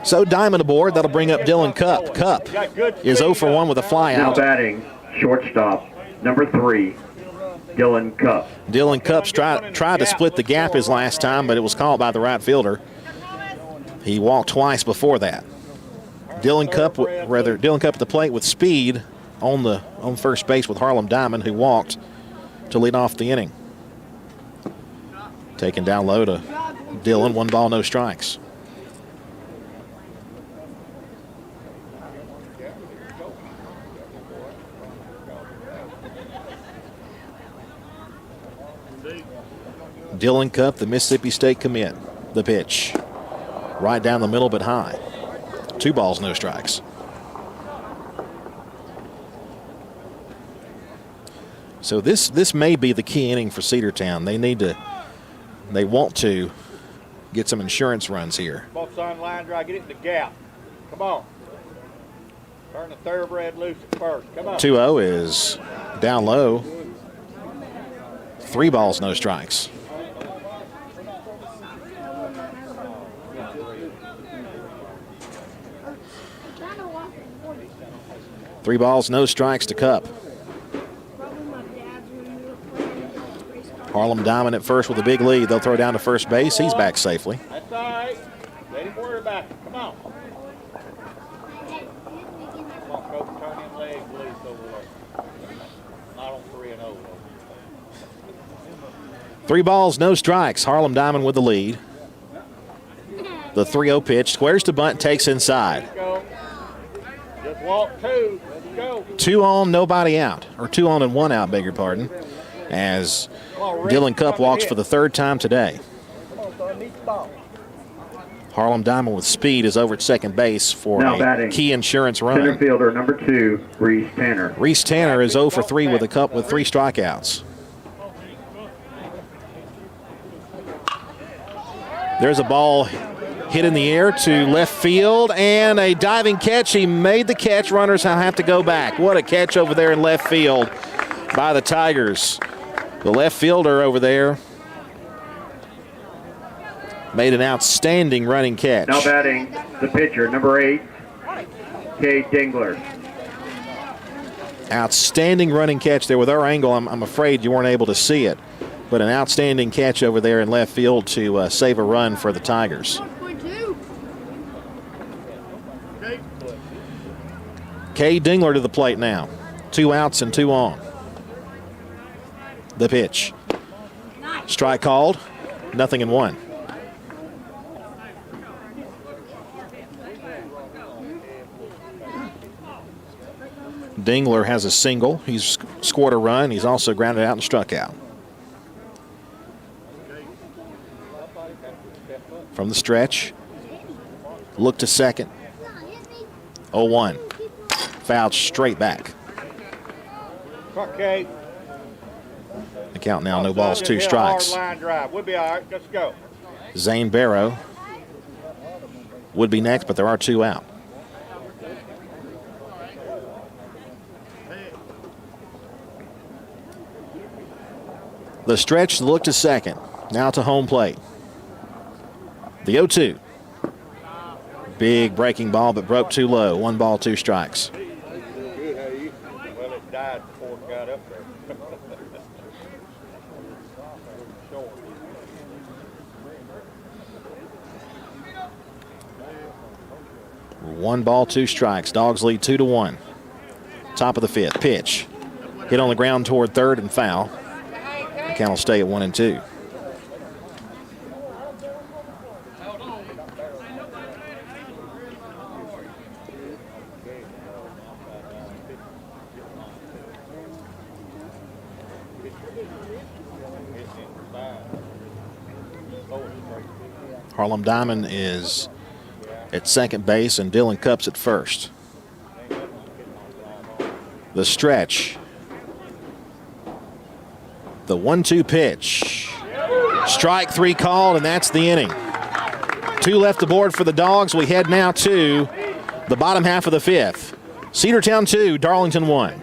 So Diamond aboard. That'll bring up Dylan Cupp. Cupp is 0 for 1 with a fly out. Now batting, shortstop, number 3, Dylan Cupp. Dylan Cupp tried to split the gap his last time, but it was called by the right fielder. He walked twice before that. Dylan Cupp at the plate with speed on first base with Harlem Diamond, who walked to lead off the inning. Taken down low to Dillon, 1 ball, no strikes. Dylan Cup, the Mississippi State commit. The pitch. Right down the middle, but high. 2 balls, no strikes. So this may be the key inning for Cedartown. They want to get some insurance runs here. Both sign line drive, get it in the gap. Come on. Turn the thoroughbred loose at first. Come on. 2-0 is down low. 3 balls, no strikes. Three balls, no strikes to Cup. Harlem Diamond at first with a big lead. They'll throw down to first base. He's back safely. That's all right. Let him worry about it. Come on. Come on, Coach. Turn him legs loose over there. Not on 3-0. 3 balls, no strikes. Harlem Diamond with the lead. The 3-0 pitch. Squares to bunt, takes inside. Let's go. Just walk 2. Let's go. 2 on, nobody out. Or 2 on and 1 out, beg your pardon. As Dylan Cup walks for the 3rd time today. Harlem Diamond with speed is over at second base for a key insurance run. Center fielder number 2, Reese Tanner. Reese Tanner is 0 for 3 with a Cup with 3 strikeouts. There's a ball hit in the air to left field and a diving catch. He made the catch. Runners have to go back. What a catch over there in left field by the Tigers. The left fielder over there made an outstanding running catch. Now batting the pitcher, number 8, Cade Dingler. Outstanding running catch there with our angle. I'm afraid you weren't able to see it, but an outstanding catch over there in left field to save a run for the Tigers. Cade Dingler to the plate now. 2 outs and 2 on. The pitch. Strike called. 0-1. Dingler has a single. He's scored a run. He's also grounded out and struck out. From the stretch. Look to second. 0-1. Fouled straight back. Okay. The count now, no balls, 2 strikes. Line drive. We'll be all right. Let's go. Zane Barrow would be next, but there are 2 out. The stretch, the look to second. Now to home plate. The 0-2. Big breaking ball, but broke too low. 1 ball, 2 strikes. Well, it died before it got up there. 1 ball, 2 strikes. Dogs lead 2-1. Top of the 5th. Pitch. Hit on the ground toward third and foul. The count will stay at 1-2. Harlem Diamond is at second base and Dylan Cupp's at first. The stretch. The 1-2 pitch. Strike 3 called, and that's the inning. 2 left aboard for the Dogs. We head now to the bottom half of the 5th. Cedartown 2, Darlington 1.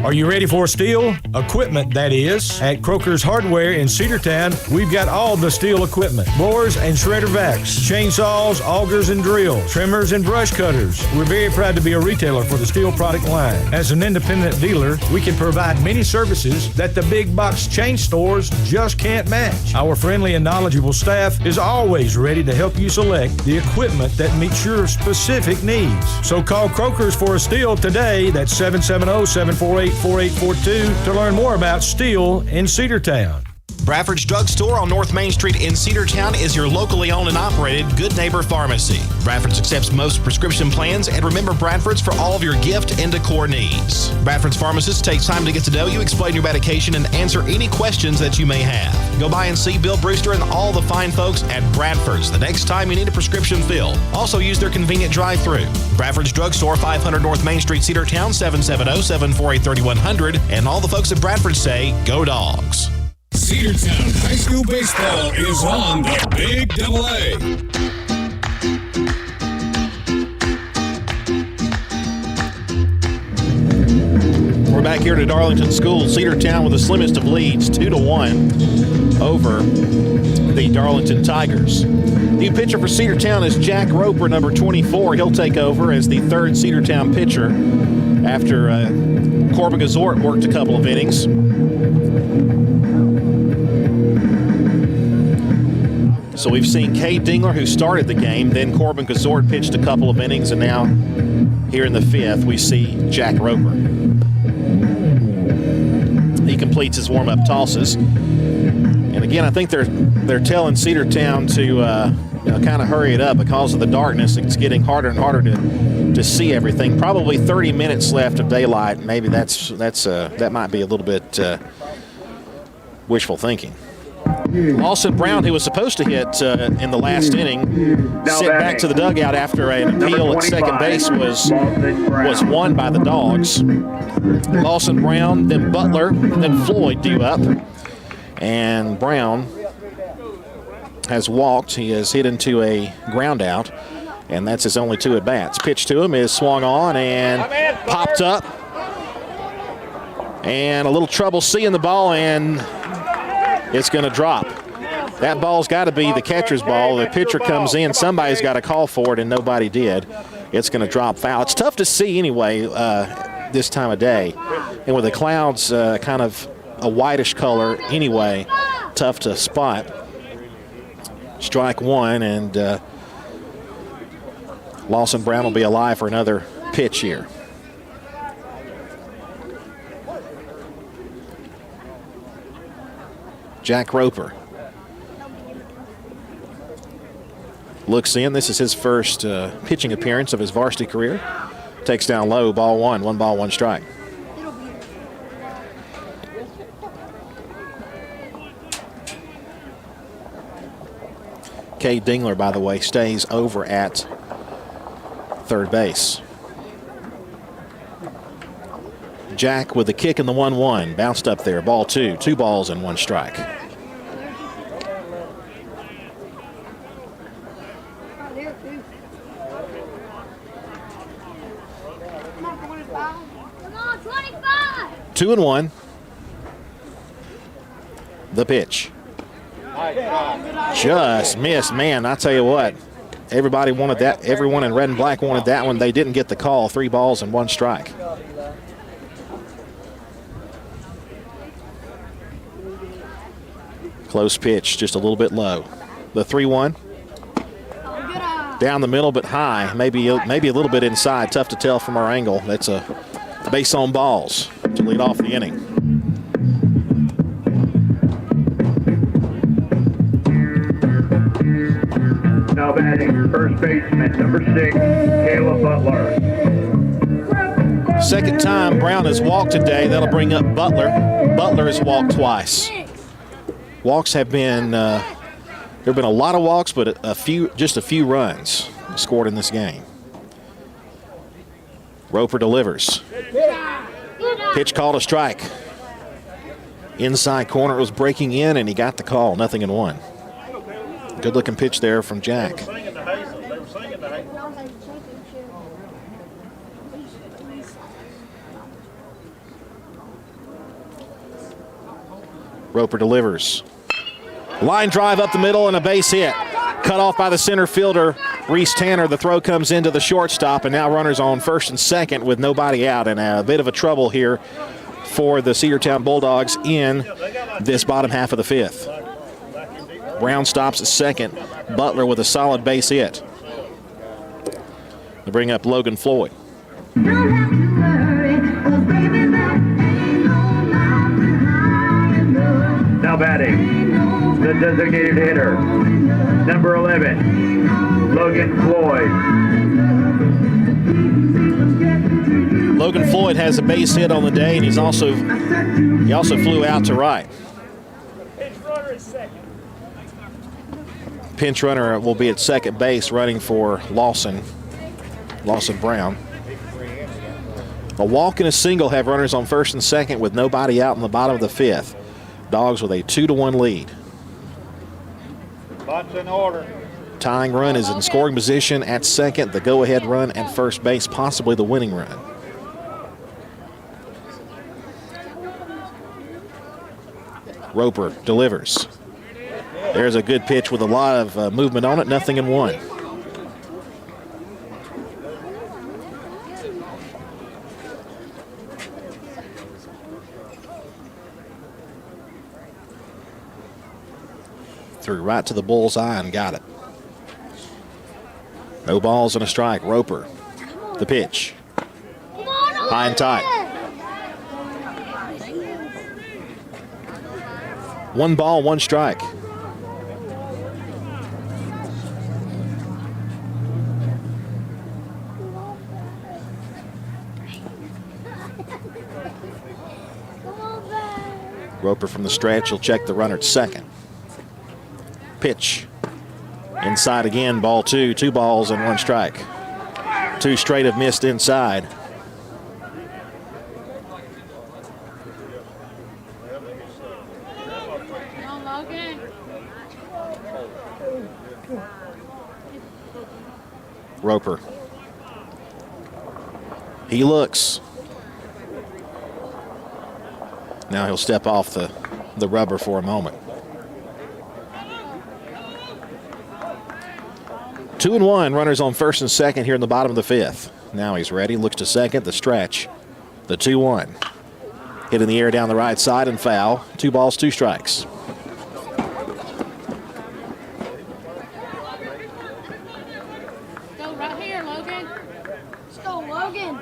Are you ready for steel? Equipment, that is. At Croker's Hardware in Cedartown, we've got all the steel equipment. Blowers and shredder vacs, chainsaws, augers and drills, trimmers and brush cutters. We're very proud to be a retailer for the steel product line. As an independent dealer, we can provide many services that the big box chain stores just can't match. Our friendly and knowledgeable staff is always ready to help you select the equipment that meets your specific needs. So call Croker's for a steel today. That's 770-748-4842 to learn more about steel in Cedartown. Bradford's Drugstore on North Main Street in Cedartown is your locally owned and operated Good Neighbor Pharmacy. Bradford's accepts most prescription plans, and remember Bradford's for all of your gift and decor needs. Bradford's pharmacist takes time to get to know you, explain your medication, and answer any questions that you may have. Go by and see Bill Brewster and all the fine folks at Bradford's the next time you need a prescription filled. Also use their convenient drive-thru. Bradford's Drugstore, 500 North Main Street, Cedartown, 770-748-3100. And all the folks at Bradford say, go Dogs. Cedartown High School Baseball is on the Big Double A. We're back here to Darlington School. Cedartown with the slimmest of leads, 2-1 over the Darlington Tigers. New pitcher for Cedartown is Jack Roper, number 24. He'll take over as the third Cedartown pitcher after Corbin Gazort worked a couple of innings. So we've seen Cade Dingler, who started the game, then Corbin Gazort pitched a couple of innings, and now here in the fifth, we see Jack Roper. He completes his warm-up tosses. And again, I think they're telling Cedartown to kind of hurry it up because of the darkness. It's getting harder and harder to see everything. Probably 30 minutes left of daylight. Maybe that might be a little bit wishful thinking. Lawson Brown, who was supposed to hit in the last inning, sent back to the dugout after an appeal at second base was won by the Dogs. Lawson Brown, then Butler, then Floyd due up. And Brown has walked. He has hit into a ground out, and that's his only two at-bats. Pitch to him is swung on and popped up. And a little trouble seeing the ball, and it's going to drop. That ball's got to be the catcher's ball. The pitcher comes in. Somebody's got to call for it, and nobody did. It's going to drop foul. It's tough to see anyway this time of day. And with the clouds kind of a whitish color anyway, tough to spot. Strike one, and Lawson Brown will be alive for another pitch here. Jack Roper looks in. This is his first pitching appearance of his varsity career. Takes down low, ball one. 1 ball, 1 strike. Cade Dingler, by the way, stays over at third base. Jack with the kick in the 1-1. Bounced up there. Ball 2. 2 balls and 1 strike. Come on, 25. 2-1. The pitch. Just missed. Man, I tell you what. Everybody wanted that. Everyone in red and black wanted that one. They didn't get the call. 3 balls and 1 strike. Close pitch, just a little bit low. The 3-1. Down the middle, but high. Maybe a little bit inside. Tough to tell from our angle. That's a base on balls to lead off the inning. Now batting first baseman, number 6, Caleb Butler. Second time Brown has walked today. That'll bring up Butler. Butler has walked twice. Walks have been, there have been a lot of walks, but just a few runs scored in this game. Roper delivers. Pitch called a strike. Inside corner, it was breaking in, and he got the call. 0-1. Good looking pitch there from Jack. Roper delivers. Line drive up the middle and a base hit. Cut off by the center fielder, Reese Tanner. The throw comes into the shortstop, and now runners on first and second with nobody out, and a bit of a trouble here for the Cedartown Bulldogs in this bottom half of the fifth. Brown stops at second. Butler with a solid base hit. They bring up Logan Floyd. Now batting, the designated hitter, number 11, Logan Floyd. Logan Floyd has a base hit on the day, and he also flew out to right. Pinch runner will be at second base running for Lawson Brown. A walk and a single have runners on first and second with nobody out in the bottom of the fifth. Dogs with a 2-1 lead. Bunch in order. Tying run is in scoring position at second. The go-ahead run at first base, possibly the winning run. Roper delivers. There's a good pitch with a lot of movement on it, 0-1. Threw right to the bullseye and got it. No balls and a strike. Roper, the pitch. High and tight. 1 ball, 1 strike. Roper from the stretch. He'll check the runner at second. Pitch. Inside again, ball 2. 2 balls and 1 strike. 2 straight have missed inside. Roper. He looks. Now he'll step off the rubber for a moment. 2-1, runners on first and second here in the bottom of the fifth. Now he's ready, looks to second, the stretch, the 2-1. Hit in the air down the right side and foul. 2 balls, 2 strikes. Go right here, Logan. Let's go, Logan.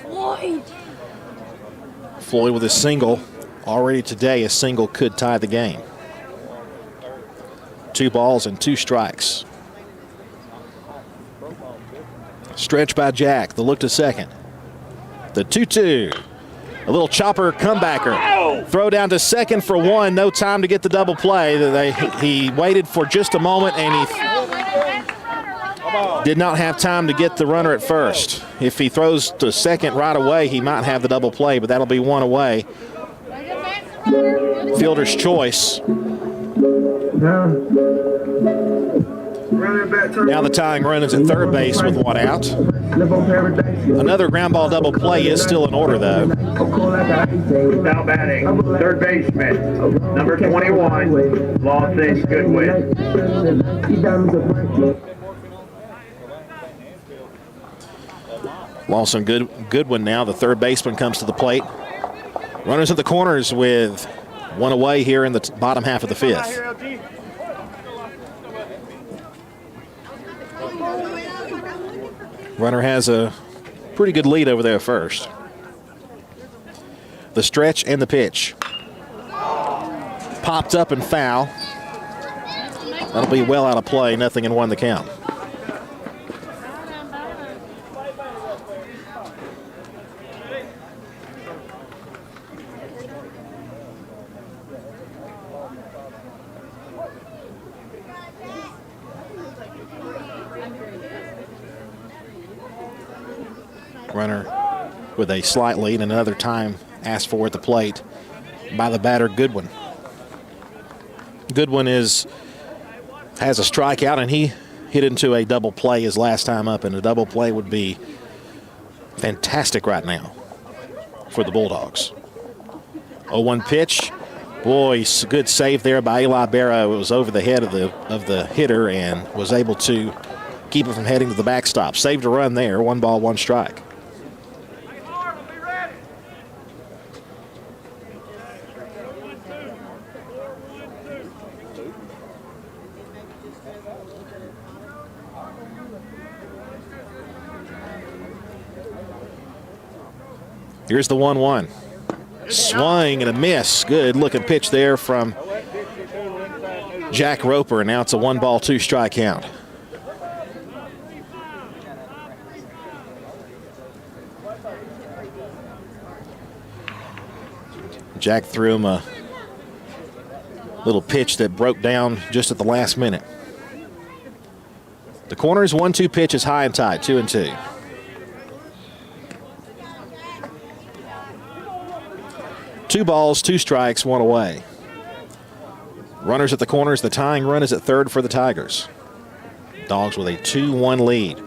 Floyd. Floyd with a single. Already today, a single could tie the game. 2 balls and 2 strikes. Stretch by Jack. The look to second. The 2-2. A little chopper comebacker. Throw down to second for 1. No time to get the double play. He waited for just a moment and he did not have time to get the runner at first. If he throws to second right away, he might have the double play, but that'll be 1 away. Fielder's choice. Now the tying run is at third base with 1 out. Another ground ball double play is still in order, though. Now batting, third baseman, number 21, Lawson Goodwin. Lawson Goodwin now, the third baseman, comes to the plate. Runners at the corners with 1 away here in the bottom half of the fifth. Runner has a pretty good lead over there first. The stretch and the pitch. Popped up and foul. That'll be well out of play, 0-1 the count. Runner with a slight lead, and another time asked for at the plate by the batter Goodwin. Goodwin has a strikeout, and he hit into a double play his last time up, and a double play would be fantastic right now for the Bulldogs. 0-1 pitch. Boy, good save there by Eli Barrow. It was over the head of the hitter and was able to keep it from heading to the backstop. Saved a run there. 1 ball, 1 strike. Here's the 1-1. Swing and a miss. Good looking pitch there from Jack Roper. Now it's a 1-ball, 2-strike count. Jack threw him a little pitch that broke down just at the last minute. The corners 1-2 pitch is high and tight, 2-2. Two balls, 2 strikes, 1 away. Runners at the corners. The tying run is at third for the Tigers. Dogs with a 2-1 lead.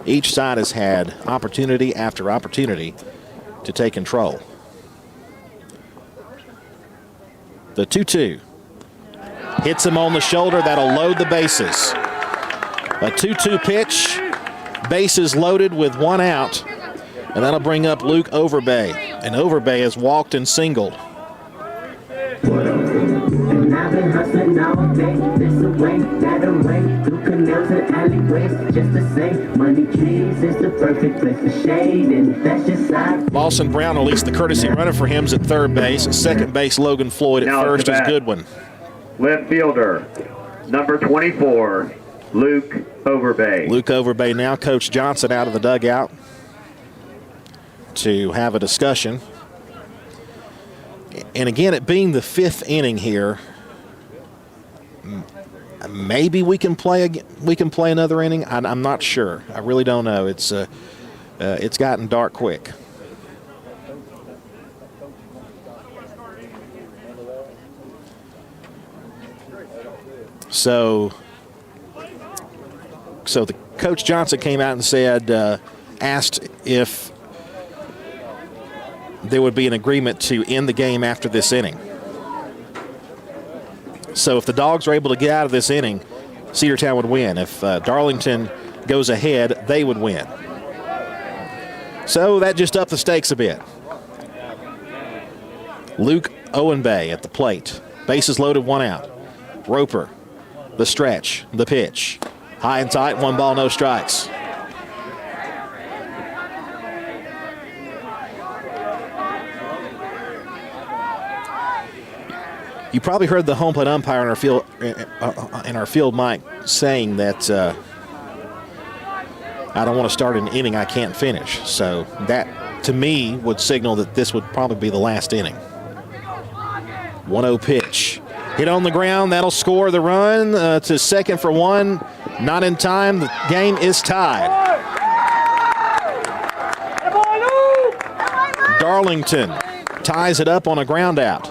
Each side has had opportunity after opportunity to take control. The 2-2 hits him on the shoulder. That'll load the bases. A 2-2 pitch, bases loaded with 1 out, and that'll bring up Luke Overbay. And Overbay has walked and singled. Lawson Brown released the courtesy runner for him at third base. At second base, Logan Floyd at first is Goodwin. Left fielder, number 24, Luke Overbay. Luke Overbay now. Coach Johnson out of the dugout to have a discussion. And again, it being the 5th inning here, maybe we can play another inning. I'm not sure. I really don't know. It's gotten dark quick. So the Coach Johnson came out and said, asked if there would be an agreement to end the game after this inning. So if the Dogs are able to get out of this inning, Cedartown would win. If Darlington goes ahead, they would win. So that just upped the stakes a bit. Luke Owenbay at the plate. Bases loaded, 1 out. Roper, the stretch, the pitch. High and tight, 1 ball, no strikes. You probably heard the home plate umpire in our field mic saying that I don't want to start an inning I can't finish. So that, to me, would signal that this would probably be the last inning. 1-0 pitch. Hit on the ground. That'll score the run to second for 1. Not in time. The game is tied. Darlington ties it up on a ground out.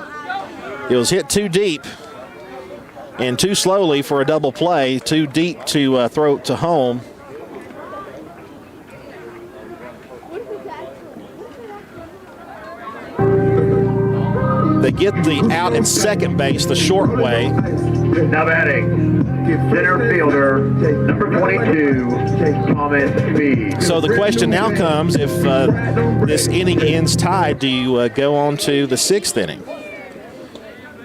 It was hit too deep and too slowly for a double play, too deep to throw to home. They get the out at second base the short way. Now batting, center fielder, number 22, Thomas Speed. So the question now comes, if this inning ends tied, do you go on to the 6th inning?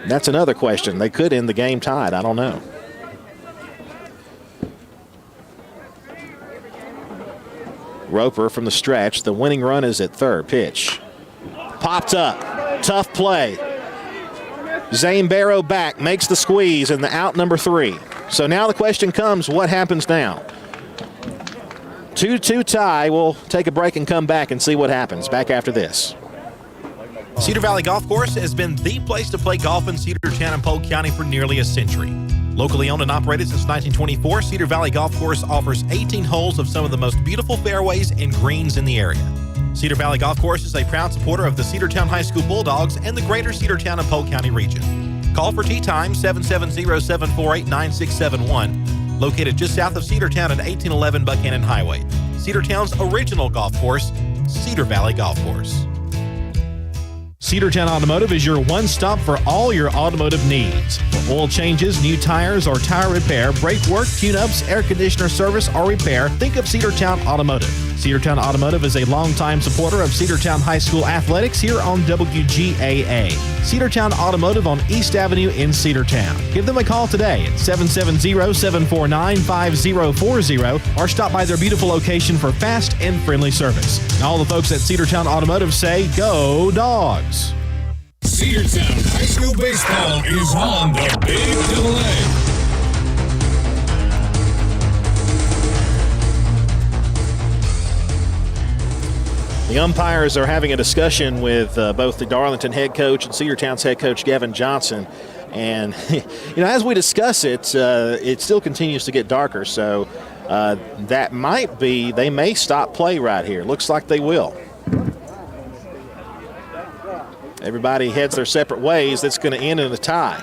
That's another question. They could end the game tied. I don't know. Roper from the stretch. The winning run is at third. Pitch. Popped up. Tough play. Zane Barrow back. Makes the squeeze and the out number 3. So now the question comes, what happens now? 2-2 tie. We'll take a break and come back and see what happens. Back after this. Cedar Valley Golf Course has been the place to play golf in Cedartown and Polk County for nearly a century. Locally owned and operated since 1924, Cedar Valley Golf Course offers 18 holes of some of the most beautiful fairways and greens in the area. Cedar Valley Golf Course is a proud supporter of the Cedartown High School Bulldogs and the greater Cedartown and Polk County region. Call for tee time 770-748-9671, located just south of Cedartown at 1811 Buchanan Highway. Cedartown's original golf course, Cedar Valley Golf Course. Cedartown Automotive is your one-stop for all your automotive needs. For oil changes, new tires, or tire repair, brake work, tune-ups, air conditioner service, or repair, think of Cedartown Automotive. Cedartown Automotive is a longtime supporter of Cedartown High School athletics here on WGAA. Cedartown Automotive on East Avenue in Cedartown. Give them a call today at 770-749-5040 or stop by their beautiful location for fast and friendly service. And all the folks at Cedartown Automotive say, go Dogs! Cedartown High School Baseball is on the Big Double A. The umpires are having a discussion with both the Darlington head coach and Cedartown's head coach, Gavin Johnson. And, as we discuss it, it still continues to get darker. So that might be, they may stop play right here. Looks like they will. Everybody heads their separate ways. That's going to end in a tie.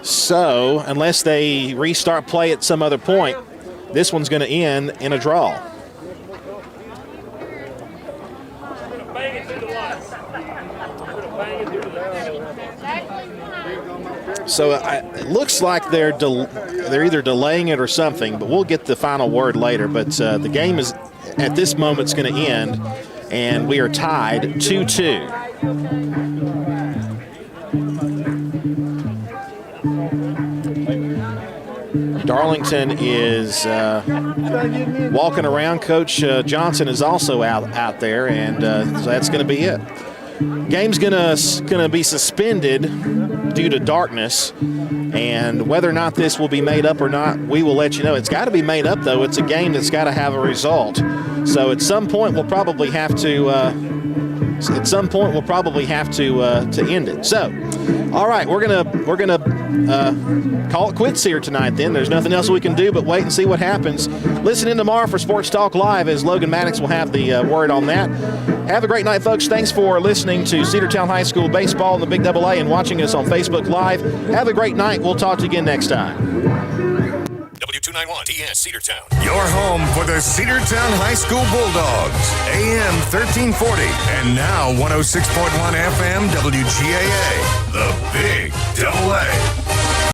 So unless they restart play at some other point, this one's going to end in a draw. So it looks like they're either delaying it or something, but we'll get the final word later. But the game is, at this moment, it's going to end, and we are tied 2-2. Darlington is walking around. Coach Johnson is also out there, and so that's going to be it. Game's gonna be suspended due to darkness, and whether or not this will be made up or not, we will let you know. It's got to be made up, though. It's a game that's got to have a result. So at some point we'll probably have to. To end it. So, all right, we're gonna call it quits here tonight. Then there's nothing else we can do but wait and see what happens. Listen in tomorrow for Sports Talk Live, as Logan Maddox will have the word on that. Have a great night, folks. Thanks for listening to Cedartown High School Baseball in the Big Double A and watching us on Facebook Live. Have a great night. We'll talk to you again next time. W291 TS Cedartown. Your home for the Cedartown High School Bulldogs. AM 1340 and now 106.1 FM WGAA. The Big Double A.